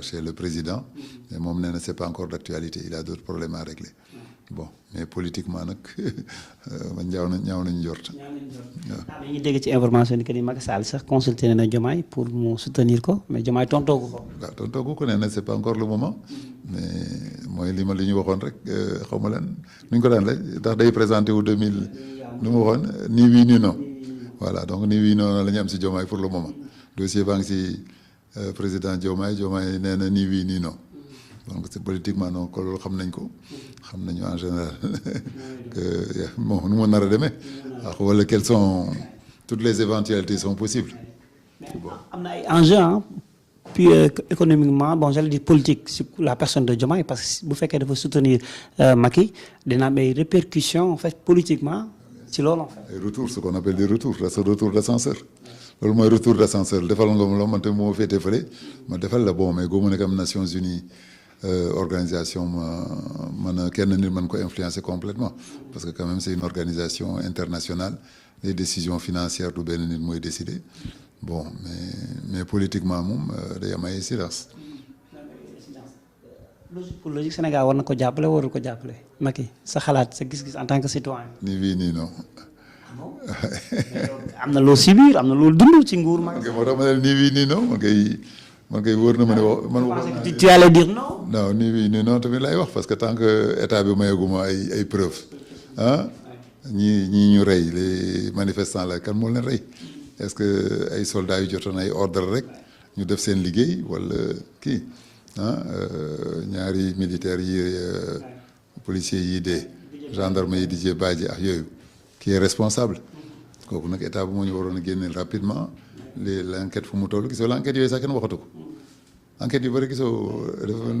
chez le président mais moom nee na c'est pas encore d'actualité il a d'autres problèmes à régler bon mais politiquement nag man ñaaw nañu jort. waaw ñu dégg ci information ni que ni Macky Sall sax consulté na Diomaye pour mu soutenir ko mais Diomaye tontoogu ko. waaw tontoogu ko nee na c'est pas encore le moment mais mooy li ñu waxoon rek xaw ma lan nu ñu ko daan la ndax day présenté wu 2000 nu mu waxoon ni oui ni non voilà donc ni oui non la ñu am si Diomaye pour le moment dossier baa ngi si président Diomaye nee na ni oui ni non. donc c'est politiquement non ko loolu xam nañ ko xam nañu en général que bon nu mu nar a demee wala quelles sont toutes les éventualités sont possibles. am na ay enjeux puis économiquement bon j'allais dire politique sur la personne de Diomaye parce que bu fekkee dafa soutenir Macky dina am ay répercussions en fait politiquement ci loolu en fait. ay retours ce qu'on appelle des retours là c'est retour d'ascenseur loolu mooy retour d'ascenseur defal nga ma loo man tamit moo féetee fële ma defal la bon mais góobu nekk am Nations Unies. Organisation mën kenn nit mën ko influencer complètement parce que quand même c'est une organisation internationale les décisions financières du benn nit mooy décider bon mais politiquement moom day am ay incidence. logique Sénégal war na ko jàppale warul ko jàppale Macky sa xalaat sa gis-gis en tant que citoyen. ni oui ni non. am na loo subir am na loo dund ci nguur Macky. moo tax ma ne ni oui ni non man kay wóor na ma ne wax man. tu allais dire non. non ni oui ni non tamit lay wax parce que tant que état bi mayaguma ay preuves ñi ñu rey les manifestants la kan moo leen rey est-ce que ay soldats yu jotoon ay ordre rek ñu def seen liggéey wala kii ñaari militaires yi policiers yi dee gendarme yi Didier Badji ak yooyu qui est responsable kooku nag état bi moo ñu waroon a génneel rapidement l'enquête fu mu toll gisoo l'enquête yooyu sax kenn waxatu ko enquête yu bëri gisoo dafa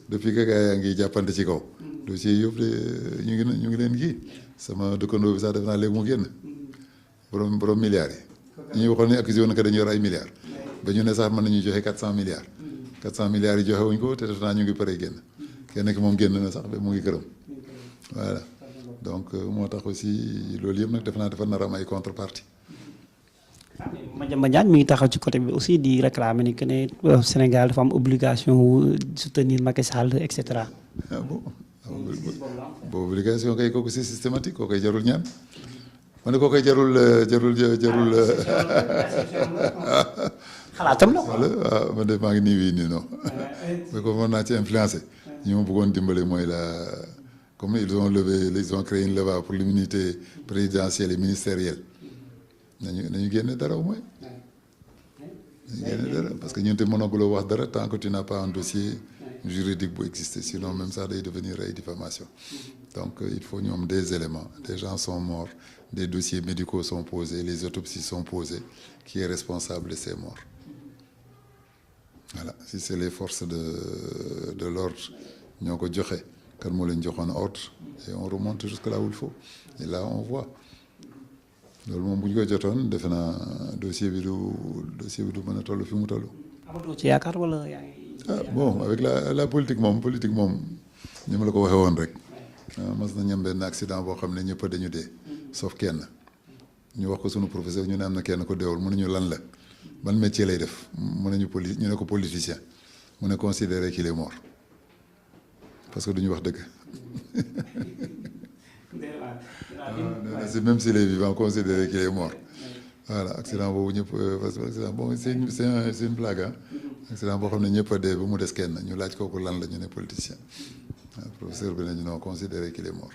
depuis que gars yaa ngi jàppante ci kaw dossier yëpp de ñu ngi leen kii sama dëkkandoo bi sax def naa léegi mu génn borom milliards yi ñuy waxoon ne accusé woon na que dañu yor ay milliards ba ñu ne sax mën nañu joxe 400 milliards 400 milliards yi joxe wuñ ko te def naa ñu ngi pare génn kenn ki moom génn na sax ba mu ngi këram voilà donc moo tax aussi loolu yëpp nag def naa dafa nar a am ay contrepartie. Madiambal Diagne mi ngi taxaw ci côté bi aussi di réclamer ni que ne Sénégal dafa am obligation wu soutenir Macky Sall et cetera. ah bon boobu obligation kay kooku c'est systématique kooku jarul ñaan ma ne kooku jarul. xalaatam la. waaw man de maa ngi nii wii nii non mais comme mën naa ci influencer ñi ma bëggoon dimbale mooy comme ils ont créé une levée pour l'immunité présidentielle et ministérielle. nañu génne dara au moins nañu génne dara parce que ñun te mënaguloo wax dara tant que tu n'as pas un dossier juridique bu exister sinon même ça day devenir ay diffamation donc il faut ñu am des éléments des gens sont morts des dossiers médicaux sont posés les autopsies sont posées qui est responsable de ces morts voilà si c'est les forces de l'ordre ñoo ko joxe kan moo leen joxoon ordre et on remonte jusque là où il faut et là on voit loolu moom bu ñu ko jotoon defe naa dossier bi du mën a toll fi mu toll. amatoo ci yaakaar wala yaa ngi. Bon avec la politique moom ni ma la ko waxee woon rek mas na ñam benn accident boo xam ne ñëpp dañu dee sauf kenn ñu wax ko sunu professeur ñu ne am na kenn ko deewul mu ne ñu lan la ban métier lay def mu ne ñu ne ko politicien mu ne considérer qu'il est mort parce que duñu wax dëgg. Même s'il est vivant considérer qu'il est mort. Voilà accident boobu ñëpp parce que accident bon c'est une blague ah. Accident boo xam ne ñëpp a dee ba mu des kenn ñu laaj kooku lan la ñu ne politicien professeur bi ne ñu non considérer qu'il est mort.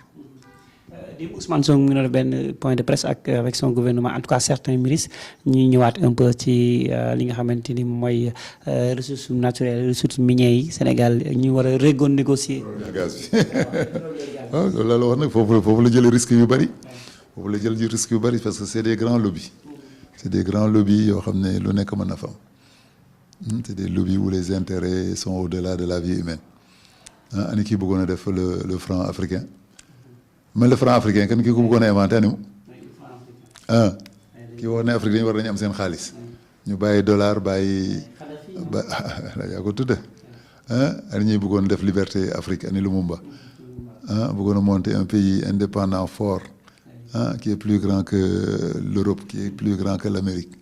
Démb Ousmane Sonko mu ngi doon benn point de presse avec son gouvernement en tout cas certains ministres ñuy ñëwaat un peu ci li nga xamante ni mooy ressources naturelles ressources minières yi Sénégal ñu war a renégocier. gaz bi waaw loolu la wax nag foofu la jël risque yu bëri foofu la jël risque yu bëri parce que c'est des grands lobbies yoo xam ne lu nekk mën na fa am c'est des lobbies où les intérêts sont au-delà de la vie humaine ani kii bëggoon a def le franc africain. mais le franc africain kenn kii ko bëggoon a inventé animu kii wax ne Afrique dañu war nañu am seen xaalis ñu bàyyi dollar bàyyi yaa ko tudde ani ñuy bëggoon def liberté Afrique ani Lumumba bëggoon a monter un pays indépendant fort qui est plus grand que l'Europe qui est plus grand que l'Amérique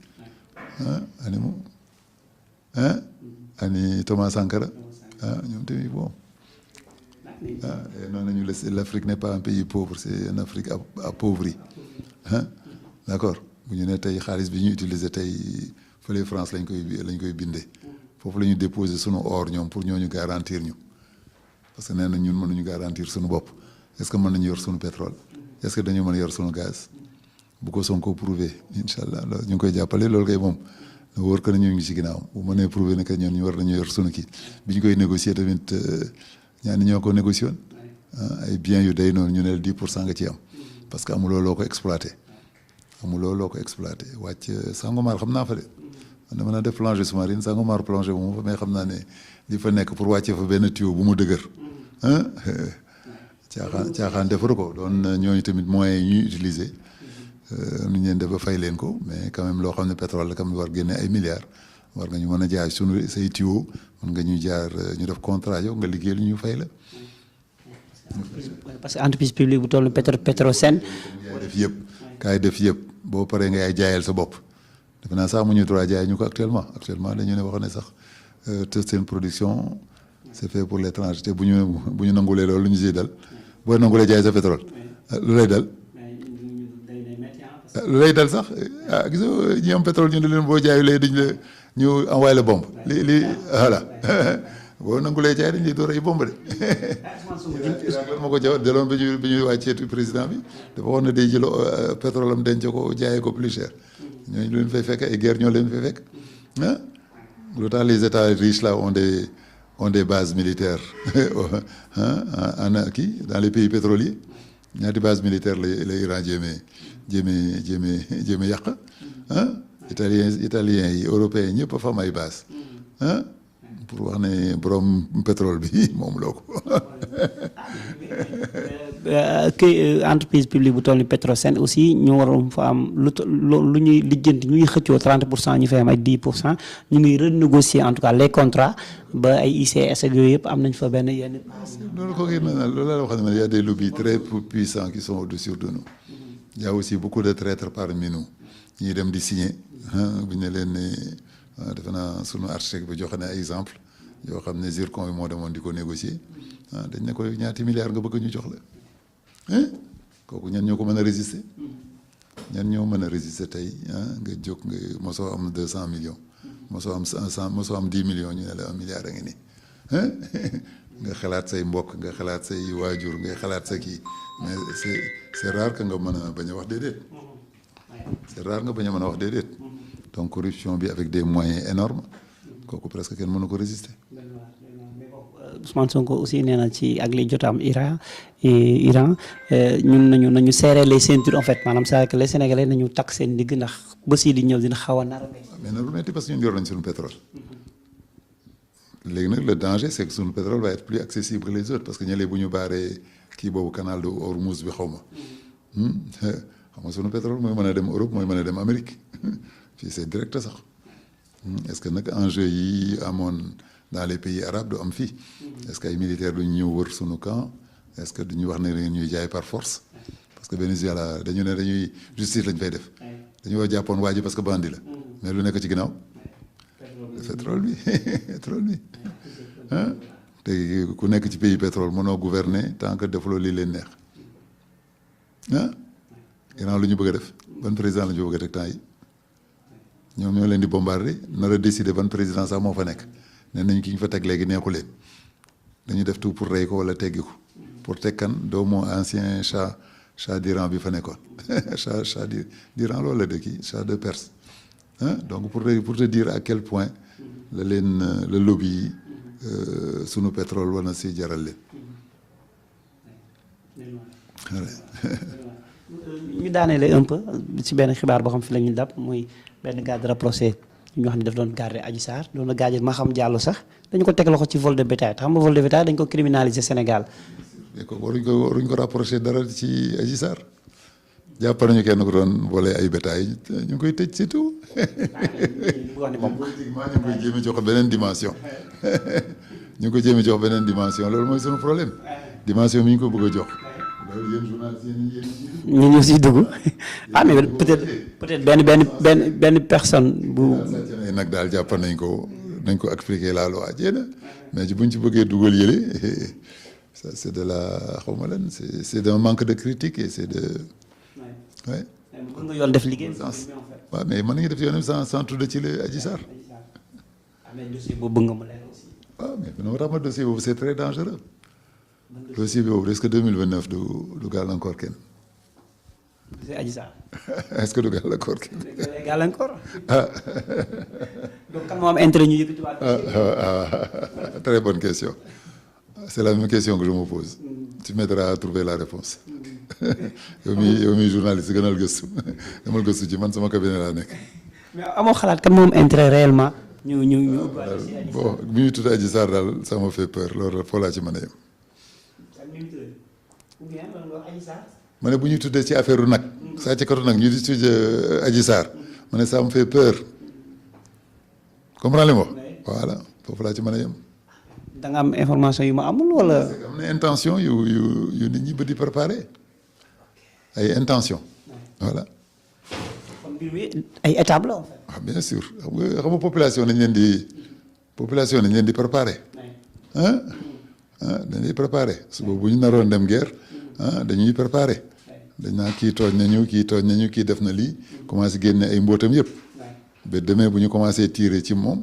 animu ani Thomas Sankara ñoom tamit bon non nañu l'Afrique n'est pas un pays pauvre c'est une Afrique appauvrie d'accord bu ñu ne tey xaalis bi ñu utiliser tey fële France lañ koy bindee foofu la ñu déposer sunu or ñoom pour ñooñu garantir ñu parce que nee na ñun mënuñu garantir sunu bopp est-ce que mën nañu yor sunu pétrole est-ce que dañu mën a yor sunu gaz bu ko Sonko prouver incha allah ñu ngi koy jàppale loolu kay moom wóor que ne ñu ngi ci ginnaaw bu mënee prouver ne que ñun ñu war nañu yor sunu kii bi ñu koy négocier tamit. ñaani ñoo ko négocié woon ay biens yu day noonu ñu ne 10% nga ci am parce que amuloo loo ko exploité wàcc Sangomar xam naa fa de man dama naa def plongée sous-marine Sangomar plongée bu ma fa mais xam naa ne li fa nekk pour wàccee fa benn tuyau bu mu dëgër caaxaan defaru ko doon ñooñu tamit moyens yi ñuy utiliser nu ñu leen def ba fay leen ko mais quand même loo xam ne pétrole la kam war génne ay milliards war nga ñu mën a jaay sunu say tuyau mën nga ñuy jaar ñu def contrat yow nga liggéey lu ñu fay la. parce que entreprise publique bu toll Petrosen. kaay def yëpp boo paree nga yaay jaayal sa bopp defe naa sax mu ñu droit jaay ñu ko actuellement dañu ne wax ne sax te seen production c'est fait pour l'étranger te bu ñu nangulee loolu lu ñu siy dal boo nangulee jaay sa pétrole lu lay dal. lu lay dal sax gisoo ñi am pétrole ñu ne leen boo jaayulee dañ la ñu envoyé la bombe li voilà boo nangulee jaay dañ lay door ay bombe de. lan ma ko jaw deloon bi ñuy wàccee président bi dafa wax ne day jël pétrole am denc ko jaayee ko plus cher ñooñu lu leen fay fekk ay guerre ñoo leen fay fekk lu tax les états riches là ont des bases militaires en kii dans les pays pétroliers ñaati base militaire la Iran jéeme yàq italiens yi européens ñëpp a fa am ay base pour wax ne borom pétrole bi moom loo ko. kii entreprise publique bu toll ni Petrosen aussi ñu waroon fa am lu ñuy lijjanti ñuy xëccoo 30% ñu fay am ay 10% ñu ngi renégocier en tout cas les contrats ba ay ICS ak yooyu yëpp am nañ fa benn yenn. loolu ko gën na loolu la wax ne il y a des lobbies très puissants qui sont au-dessus de nous. Il y a aussi beaucoup de traîtres parmi nous ñuy dem di signer bu ñu leen ne defe naa sunu architecte bi joxe na exemple yoo xam ne zircon bi moo demoon di ko négocier dañ ne ko ñaati milliards nga bëgg ñu jox la kooku ñan ñoo ko mën a résister ñan ñoo mën a résister tey nga jóg nga mosoo am 200 millions mosoo am 100 mosoo am 10 millions ñu ne la 1 milliard a ngi nii nga xalaat say mbokk nga xalaat say waajur nga xalaat sa kii mais c'est rare que nga mën a bañ a wax déedéet c'est rare nga bañ a mën a wax déedéet donc corruption bi avec des moyens énormes kooku presque kenn mënu ko résister. Ousmane Sonko aussi nee na ci ak li jot am Iran ñun nañu serrer les ceintures en fait maanaam c'est que les Sénégalais nañu takk seen digg ndax bés yi di ñëw dina xaw a nar a mais na lu metti parce que ñun yor nañ suñu pétrole léegi nag le danger c'est que sunu pétrole va être plus accessible que les autres parce que ñële bu ñu baaree kii boobu canal de Hormuz bi xaw ma. xam nga sunu pétrole mooy mën a dem Europe mooy mën a dem Amérique fii c'est direct sax. Est-ce que nag enjeu yi amoon dans les pays arabes du am fii. Est-ce que ay militaires duñ ñëw wër sunu camp. Est-ce que duñu wax ne ñuy jaay par force. Parce que Venezuela dañu ne dañuy justice lañ fay def. dañu war jàppoon waa ji parce que bandi la. mais lu nekk ci ginnaaw. pétrole bi pétrole bi. ah te ku nekk ci pays pétrole mënoo gouverner tant que defuloo lii leen neex. ah ginnaaw lu ñu bëgg a def ban président la ñu bëgg a teg temps yi. ñoom ñoo leen di bombarder nar a décider ban président sax moo fa nekk nee nañ ki ñu fa teg léegi neexu leen dañu def tout pour rey ko wala teggi ko pour teg kan doomu ancien Shah d'Iran bi fa nekkoon Shah d'Iran loolu la dëkk Shah de Perse donc pour te dire à quel point la leen le lobby yi sunu pétrole war na si jaral leen. ñu daaneele un peu ci benn xibaar boo xam fi la ñu dab muy benn garde rapproché ñu wax ne daf doon garder Adji Sarr doon na garder Maham Diallo sax dañu ko teg loxo ci vol de bétail xam nga vol de bétail dañ ko criminaliser Sénégal. waruñ ko rapproché dara ci Adji Sarr jàpp nañu kenn ko doon volé ay bétail ñu ngi koy tëj c'est tout. politiquement ñu ngi koy jéem a jox beneen dimension. ñu ngi ko jéem a jox beneen dimension loolu mooy sunu problème dimension bi ñu ko bëgg a jox. loolu yéen journalistes ñu ñëw siy dugg ah mais peut-être benn personne bu. nag daal jàpp nañ ko expliquer la loi jéena mais buñ ci bëggee dugal yële ça c'est de la xaw ma lan c'est d'un manque de critique et c'est de. ouais. mën nga yoon def liggéey. waaw mais mën nañu def yoonam sans tudd ci la Adji Sarr. mais dossier boobu bëgg nga mu leer aussi. waaw mais non tax ma dossier boobu c'est très dangereux. dossier bi boobu est-ce que 2029 du gàllankoor kenn. c'est Adji Sarr. est-ce que du gàllankoor kenn. gàllankoor. donc kan moo am intérêt ñu yëkkati waat. Très bonne question. C'est la même question que je me pose. Tu m'aideras à trouver la réponse. yow mi journaliste gënal gëstu demal gëstu ci man sama cabinet laa nekk. mais amoo xalaat kan moo am intérêt réellement. ñu. bon bi ñu tudd Adji Sarr daal ça m'a fait peur loolu foo laa ci mën a yem. ma ne bu ñu tuddee ci affaire u nag sàcckatu nag ñu di tudd Adji Sarr ma ne ça me fait peur comprends li ma wax voilà foofu laa ci mën a yem. da nga am information yu ma amul wala. am na intention yu nit ñi ba di préparer ay intention voilà. kon mbir mi ay étapes la en fait. ah bien sûr xam nga population dañ leen di préparer. dañ lay préparer suba bu ñu naroon dem guerre dañuy préparer dañ naa kii tooñ nañu kii def na lii commencé génne ay mbootam yëpp ba demain bu ñu commencé tirer ci moom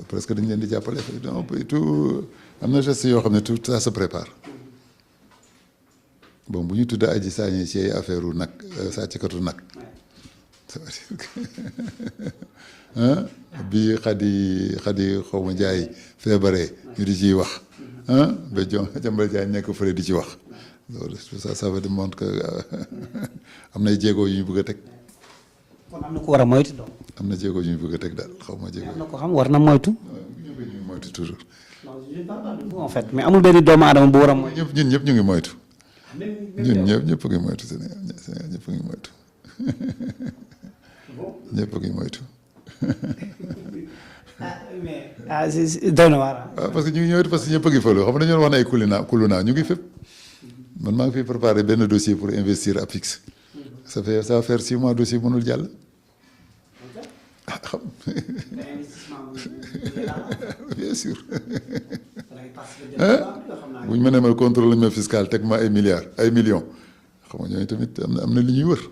presque dañ leen di jàppale donc tout am na geste yoo xam ne tout ça se prépare bon bu ñu tudd Adji Sarr ci ay affaire u nag sàcckatu nag ça veut dire que bi xadi xaw ma jaay feebaree ñu di ciy wax ba jambal jaay nekk fële di ci wax loolu ça veut dire que am nay jéego yu ñu bëgg a teg. kon am na ko war a moytu donc. am na jéego yu ñu bëgg a teg daal xaw ma jéego. am na ko xam war na moytu. ñu moytu toujours. non je parle pas de vous en fait mais amul benn doomu aadama bu war a moytu. ñun ñëpp ñu ngi moytu. ñun ñëpp a ngi moytu Sénégal ñëpp a ngi moytu. ñëpp a ngi moytu. doy na waar. waaw parce que ñu ngi ñëw parce que ñëpp a ngi fële xam nga dañoo wax ne ay kuluna ñu ngi fépp. man maa ngi fi préparé benn dossier pour investir à fixe. ça va faire 6 mois dossier mënul jàll. xam. bien sûr. bu ñu mënee ma contrôle ma fiscal teg ma ay milliards ay millions xam nga ñooñu tamit am na li ñuy wër.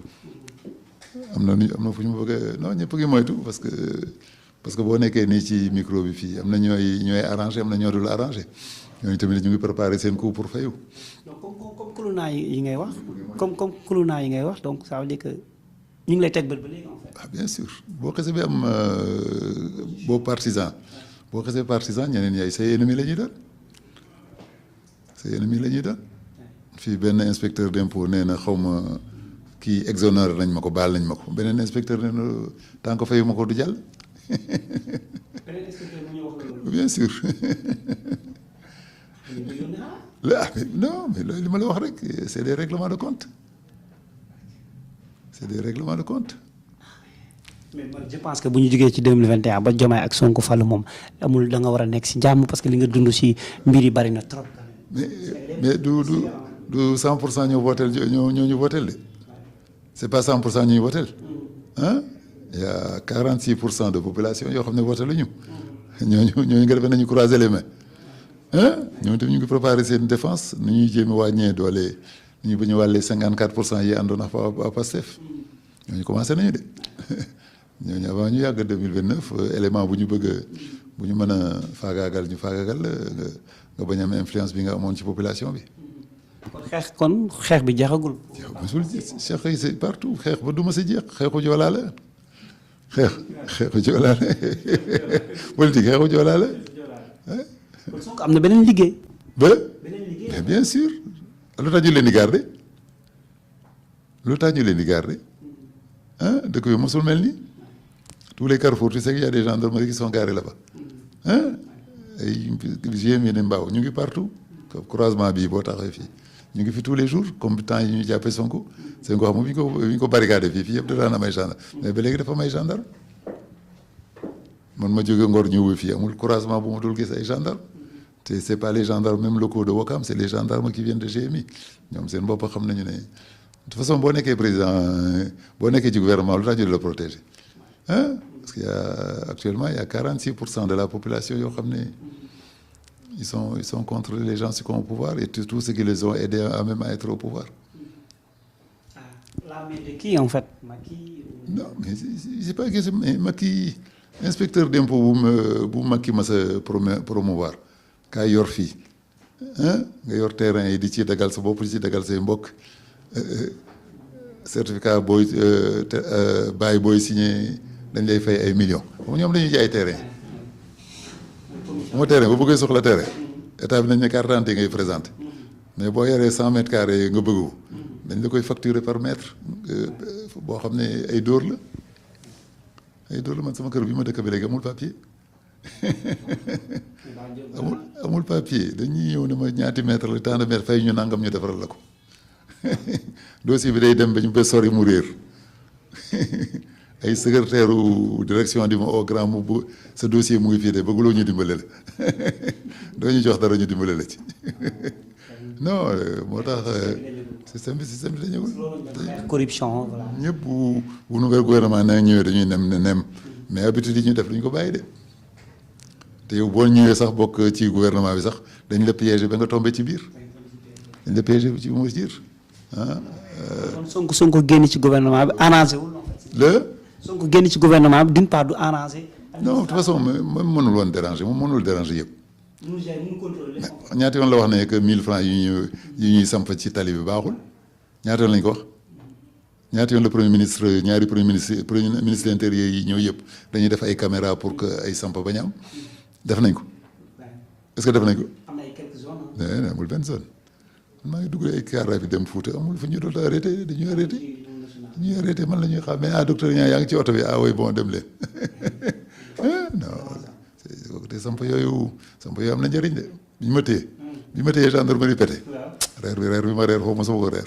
am na fu ñu ma bëgg non ñëpp a ngi moytu parce que boo nekkee nii ci micro bi fii am na ñooy arrangé am na ñoo dul arrangé ñooñu tamit ñu ngi préparé seen coup pour fayu. donc comme kuluna yi ngay wax comme kuluna yi ngay wax donc ça veut dire que ñu ngi lay teg bët ba léegi en fait. ah bien sûr boo xasee bi am boo partisan ñeneen yaay say ennemi la ñuy doon say ennemi la ñuy doon fii benn inspecteur d'impôt nee na xaw ma kii exonéré nañ ma ko baal nañ ma ko beneen inspecteur nee na tant que fayu ma ko du jàll. bien sûr non mais li ma la wax rek c'est des règlements de compte c'est des règlements de compte. mais man je pense que bu ñu jógee ci 2021 ba Diomaye ak Sonko falu moom amul da nga war a nekk si jàmm parce que li nga dund si mbir yi bari na trop. mais du 100% ñoo votel ñoo ñu votel de c'est pas 100% ñuy votel ah il y a 46% de population yoo xam ne voté lu ñu ñooñu nga defee nañu croiser les mains ah ñoom tamit ñu ngi préparer seen défense nu ñuy jéem a wàññee doole ñu ba ñu wàllee 54% yi àndoon ak waa Pastef ñooñu commencé nañu de ñooñu avant ñu yàgg 2029 élément bu ñu bëgg bu ñu mën a faagaagal ñu faagaagal nga bañ a am influence bi nga amoon ci population bi. kon xeex bi jeexagul. mosul xeex yi c'est partout xeex ba du ma si jeex xeexu joolaa la xeexu joolaa la politique xeexu joolaa la. kon Sonko am na beneen liggéey. mais bien sûr lu tax ñu leen di garder lu tax ñu leen di garder ah dëkk bi mosul mel nii tous les carrefours tu sais qu'il y a des gendarmeries qui sont garés là-bas ah ay GMI ne mbaaw ñu ngi partout croisement bii boo taxawee fii ñu ngi fi tous les jours comme temps yi ñu jàppee Sonko xam nga bi ñu ko barricadé fii yëpp da daan am ay gendarme mais ba léegi dafa am ay gendarme man ma jóge Ngor ñëw fii amul croisement bu ma dul gis ay gendarme te c'est pas les gendarmes même locaux de Ouakam c'est les gendarmes qui viennent de GMI ñoom seen bopp xam nañu ne de toute façon boo nekkee président boo nekkee ci gouvernement lu tax ñu la protéger ah parce qu'il y a actuellement il y a 46% de la population yoo xam ne ils sont contre les gens qui sont au pouvoir et tout ce qui les ont aidés à même à être au pouvoir. La main de qui en fait Macky? Non mais c'est pas que mais Macky inspecteur d'impôt bu Macky ma sa promouvoir kaay yor fii nga yor terrain yi di ci dagal sa bopp di ci dagal say mbokk certificat booy bàyyi booy signé dañ lay fay ay millions comme ñoom dañuy jaay terrain moo terrain ba bëggee soxla terrain état bi nañ ne carte d'identité ngay présenté mais boo yoree 100 mètres carrés nga bëggu dañ la koy facturer par mètre boo xam ne ay dóor la man sama kër bi ma dëkk bi léegi amul papier amul papier dañuy ñëw ne ma ñaati mètre la tant de mètre fay ñu nangam ñu defaral la ko dossier bi day dem ba ñu ba sori mu réer ay secrétaire direction di ma au grand mu bu sa dossier mu ngi fii de bëgguloo ñu dimbale la doo ñu jox dara ñu dimbale la ci non moo tax système bi dañu corruption voilà. ñëpp bu nouvel gouvernement na ñëwee dañuy nem mais habitude yi ñu def duñ ko bàyyi de te yow boo ñëwee sax bokk ci gouvernement bi sax dañ la piéger ba nga tombé ci biir dañ la piéger ci biir ah. kon Sonko génn ci gouvernement bi arrangé wul. Sonko génn ci gouvernement bi d'une part du arrangé. non de toute façon moom mënul woon déranger moom mënul déranger yëpp. ñaata yoon la wax ne que 1000 francs yu ñuy samp ci tali bi baaxul ñaata yoon lañ ko wax ñaata yoon la premier ministre ñaari premier ministre de l'intérieur yi ñëw yëpp dañuy def ay caméra pour que ay samp bañ a am def nañ ko est-ce que def nañ ko. am na ay quelques zones. amul benn zone maa ngi dugg ay car rapide dem Fouta amul fu ñu doon arrêté dañuy arrêté man la ñuy xam mais docteur yaa ngi ci oto bi oui bon dem leen non te samp yooyu am na njëriñ de bi ma téye gendarmerie pété reer bi ma reer foofu ma sama ko reer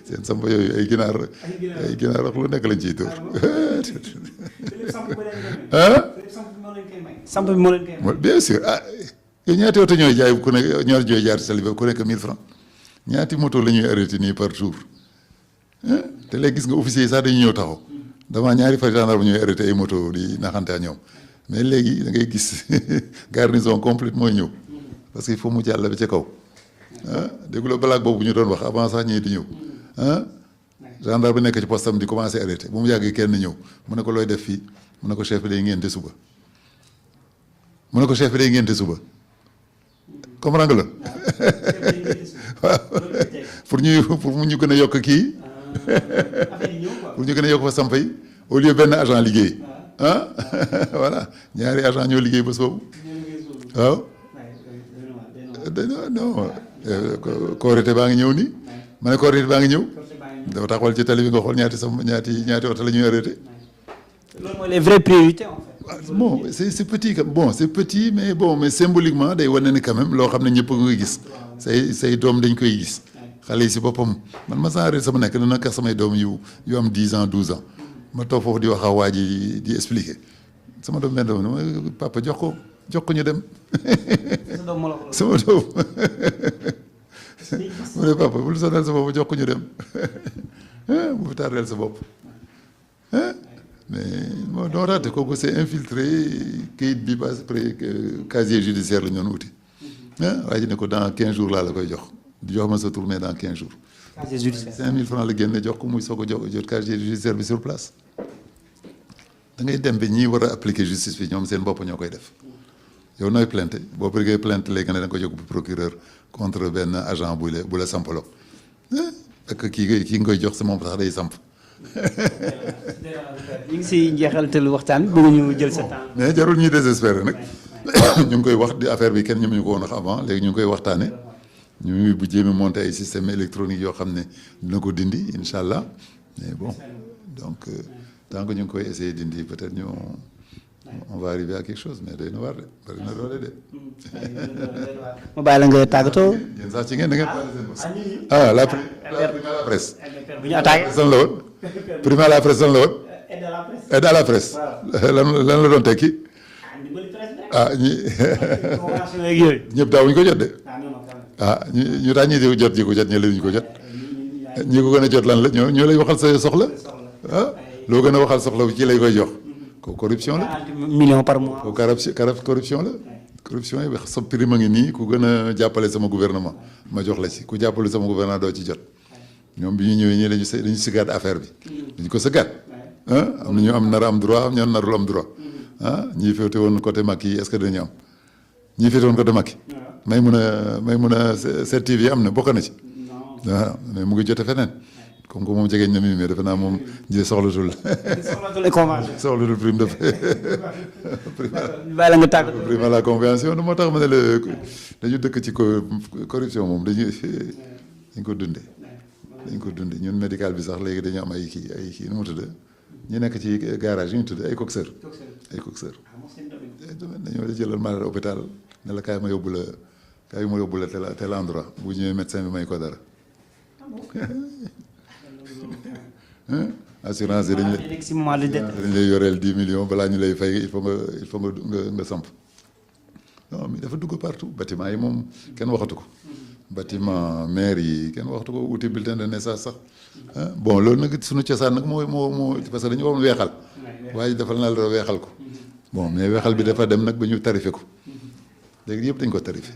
seen samp yooyu ay ginaar wax lu nekk lañ ciy tóor samp bi moo leen koy may. bien sûr yow ñaati oto ñooy jaay ku nekk ñooy jaar ci tali bi ku nekk 1000 francs ñaati moto la ñuy arrêté nii par jour te léegi gis nga officier yi sax dañuy ñëw taxaw dama ñaari fa gendarme ñooy arrêté ay moto di naxante ak ñoom mais léegi da ngay gis garnison complète mooy ñëw parce que il faut mu jàll ba ca kaw déggu la blague boobu ñu doon wax avant sax ñii di ñëw gendarme bi nekk ci postam di commencé arrêté bu mu yàggee kenn ñëw mu ne ko looy def fii mu ne ko chef bi day ngénte suba comprendre nga la waaw pour ñu gën a yokk kii pour ñu gën a yokk fa samp yi au lieu benn agent liggéey voilà ñaari agent ñoo liggéey ba soobu waaw non Korité baa ngi ñëw nii ma ne Korité baa ngi ñëw dafa taxawal ci tali bi nga xool ñaati oto la ñuy arrêté. loolu mooy les vraies priorités en fait. bon c'est petit bon c'est petit mais symboliquement day wane ni quand même loo xam ne ñëpp a ngi gis say doom dañ koy gis xale yi si boppam man ma saa sama nekk dana kax samay doom yu am 10 ans 12 ans ma toog foofu di wax ak waa ji di expliquer sama doom benn doom ne papa jox ko ñu dem sama doom mu ne papa bul sonal sa bopp jox ko ñu dem bu fi tardeel sa bopp mais bon doo raté kooku c'est infiltré kayit bi ba après casier judiciaire la ñu doon uti waa ji ne ko dans 15 jours laa la koy jox di jox ma sa tour mais dans 15 jours. casier judiciaire 5000 francs la génne jox ko muy soog a jot casier judiciaire bi sur place da ngay dem ba ñii war a appliquer justice bi ñoom seen bopp ñoo koy def yow nooy plainte boo bëggee plainte léegi ne da nga ko jóg bu procureur contre benn agent bu la sampaloo ak kii nga koy jox si moom sax day samp. ñu ngi si njeexaltalu waxtaan bëgg ñu jël sa temps. mais jarul ñuy désespérer nag ñu ngi koy wax di affaire bi kenn ñoom ñu ko woon wax avant léegi ñu ngi koy waxtaane ñu ngi bu jéem a monter ay système électronique yoo xam ne dina ko dindi incha allah mais bon donc tant que ñu ngi koy essayer dindi peut-être ñu on va arriver à quelque chose mais day na waar de bari na doole de. ma bàyyi la nga tàggatoo. yéen sax ci ngeen da ngeen ah la presse. bu ñu attaqué san la woon. prima la presse san la woon. aide à la presse. lan la doon tekki. ah ñëpp daawuñu ko jot de. ñu tax ñi di ko jot ji ko jot ñi ko jot. ñi ko gën a jot lan la ñoo lay waxal sa soxla. ah loo gën a waxal soxla ci lay koy jox. ko corruption la. 40 millions par mois. ko corruption la. corruption yi sa prime a ngi nii ku gën a jàppale sama gouvernement ma jox la ci ku jàppale sama gouvernement doo ci jot ñoom bi ñu ñëwee ñii dañu sëggaat affaire bi. dañu ko sëggaat. am na ñu am nar am droit am ñoo narul am droit. ñii féete woon côté Macky est-ce que dañu am ñii féete woon côté Macky. may mun a CTV am na bokk na ci. waaw mais mu ngi jote feneen. comme que moom jegeñ na mi mais defe naa moom ji soxlatul. soxlatul prime de bàyyi la nga tàggatoo. prime à la convention moo tax ma ne la dañu dëkk ci corruption moom dañ ko dundee. dañ ko dundee ñun médical bi sax léegi dañu am ay kii nu mu tudd ñu nekk ci garage yi ñu tudd ay coxeur. dañoo la jëlal malade hôpital ne la kaay ma yóbbu la tel endroit bu ñëwee médecin bi may ko dara. assurance yi dañ lay yoreel 10 millions balaa ñu lay fay il faut nga samp non mais dafa dugg partout bâtiment yi moom kenn waxatu ko bâtiment maire yi kenn waxatu ko wuti bulletin de naissance sax bon loolu nag suñu cosaan nag moo parce que dañu waxoon weexal waaye defal naa la weexal ko bon mais weexal bi dafa dem nag ba ñu tarifé ko léegi yëpp dañ ko tarifé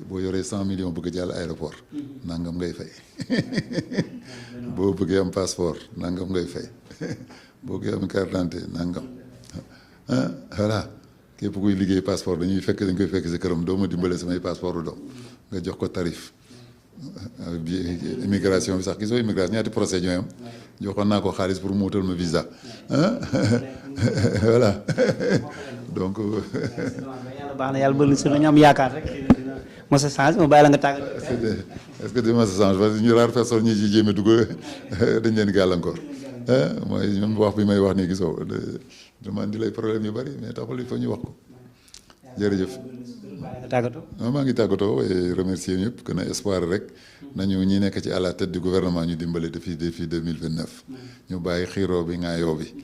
boo yoree 100 millions bëgg jàll aéroport nangam ngay fay boo bëggee am passeport nangam ngay fay boo bëggee am carte d'identité nangam voilà képp kuy liggéey passeport dañ koy fekk si këram doo ma dimbale samay passeport du doom nga jox ko tarif bi immigration bi sax gisoo immigration ñaati procès ñooy am joxoon naa ko xaalis pour mu wutal ma visa voilà donc. baax na yàlla bëri si ñu am yaakaar rek mos a change ma bàyyi la nga tàggatoo. est-ce que dina mos a change parce que ñu rare personne ñi ci jéem a dugg dañ leen gàllankoor mooy même wax bi may wax nii gisoo demande di lay problème yu bari mais taxul il faut ñu wax ko jërëjëf. maa ngi tàggatoo et remercier ñëpp que na espoir rek nañu ñi nekk ci à la tête du gouvernement ñu dimbale depuis 2029 ñu bàyyi xiiroo bi ŋaayoo bi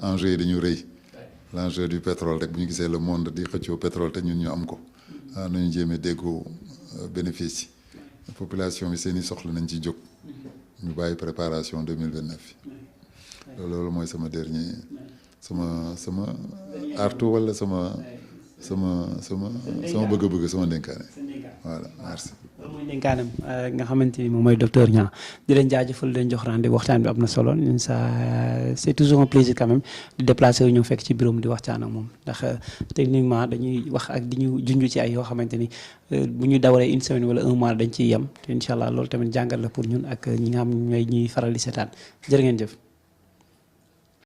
enjeu yi dañu rëy. l'enjeu du pétrole rek bu ñu gisee le monde di xëccoo pétrole te ñun ñu am ko nañu jéemee déggoo bénéfice yi population bi seen i soxla nañ ci jóg ñu bàyyi préparation 2029 yi loolu mooy sama dernier sama artu wala sama bëgg-bëgg sama ndénkaane voilà merci. loolu mooy ndénkaanam nga xamante ni moom mooy docteur Niang di leen jaajëfal leen jox rendez waxtaan bi am na solo c'est toujours un plaisir quand même di déplacer wu ñëw fekk ci bureau di waxtaan ak moom ndax techniquement dañuy wax ak di ñu junj ci ay yoo xamante ni bu ñu dawalee une semaine wala un mois dañ ciy yem te incha allah loolu tamit jàngat la pour ñun ak ñi nga xam ñooy ñuy faral di seetaan jërë ngeen jëf.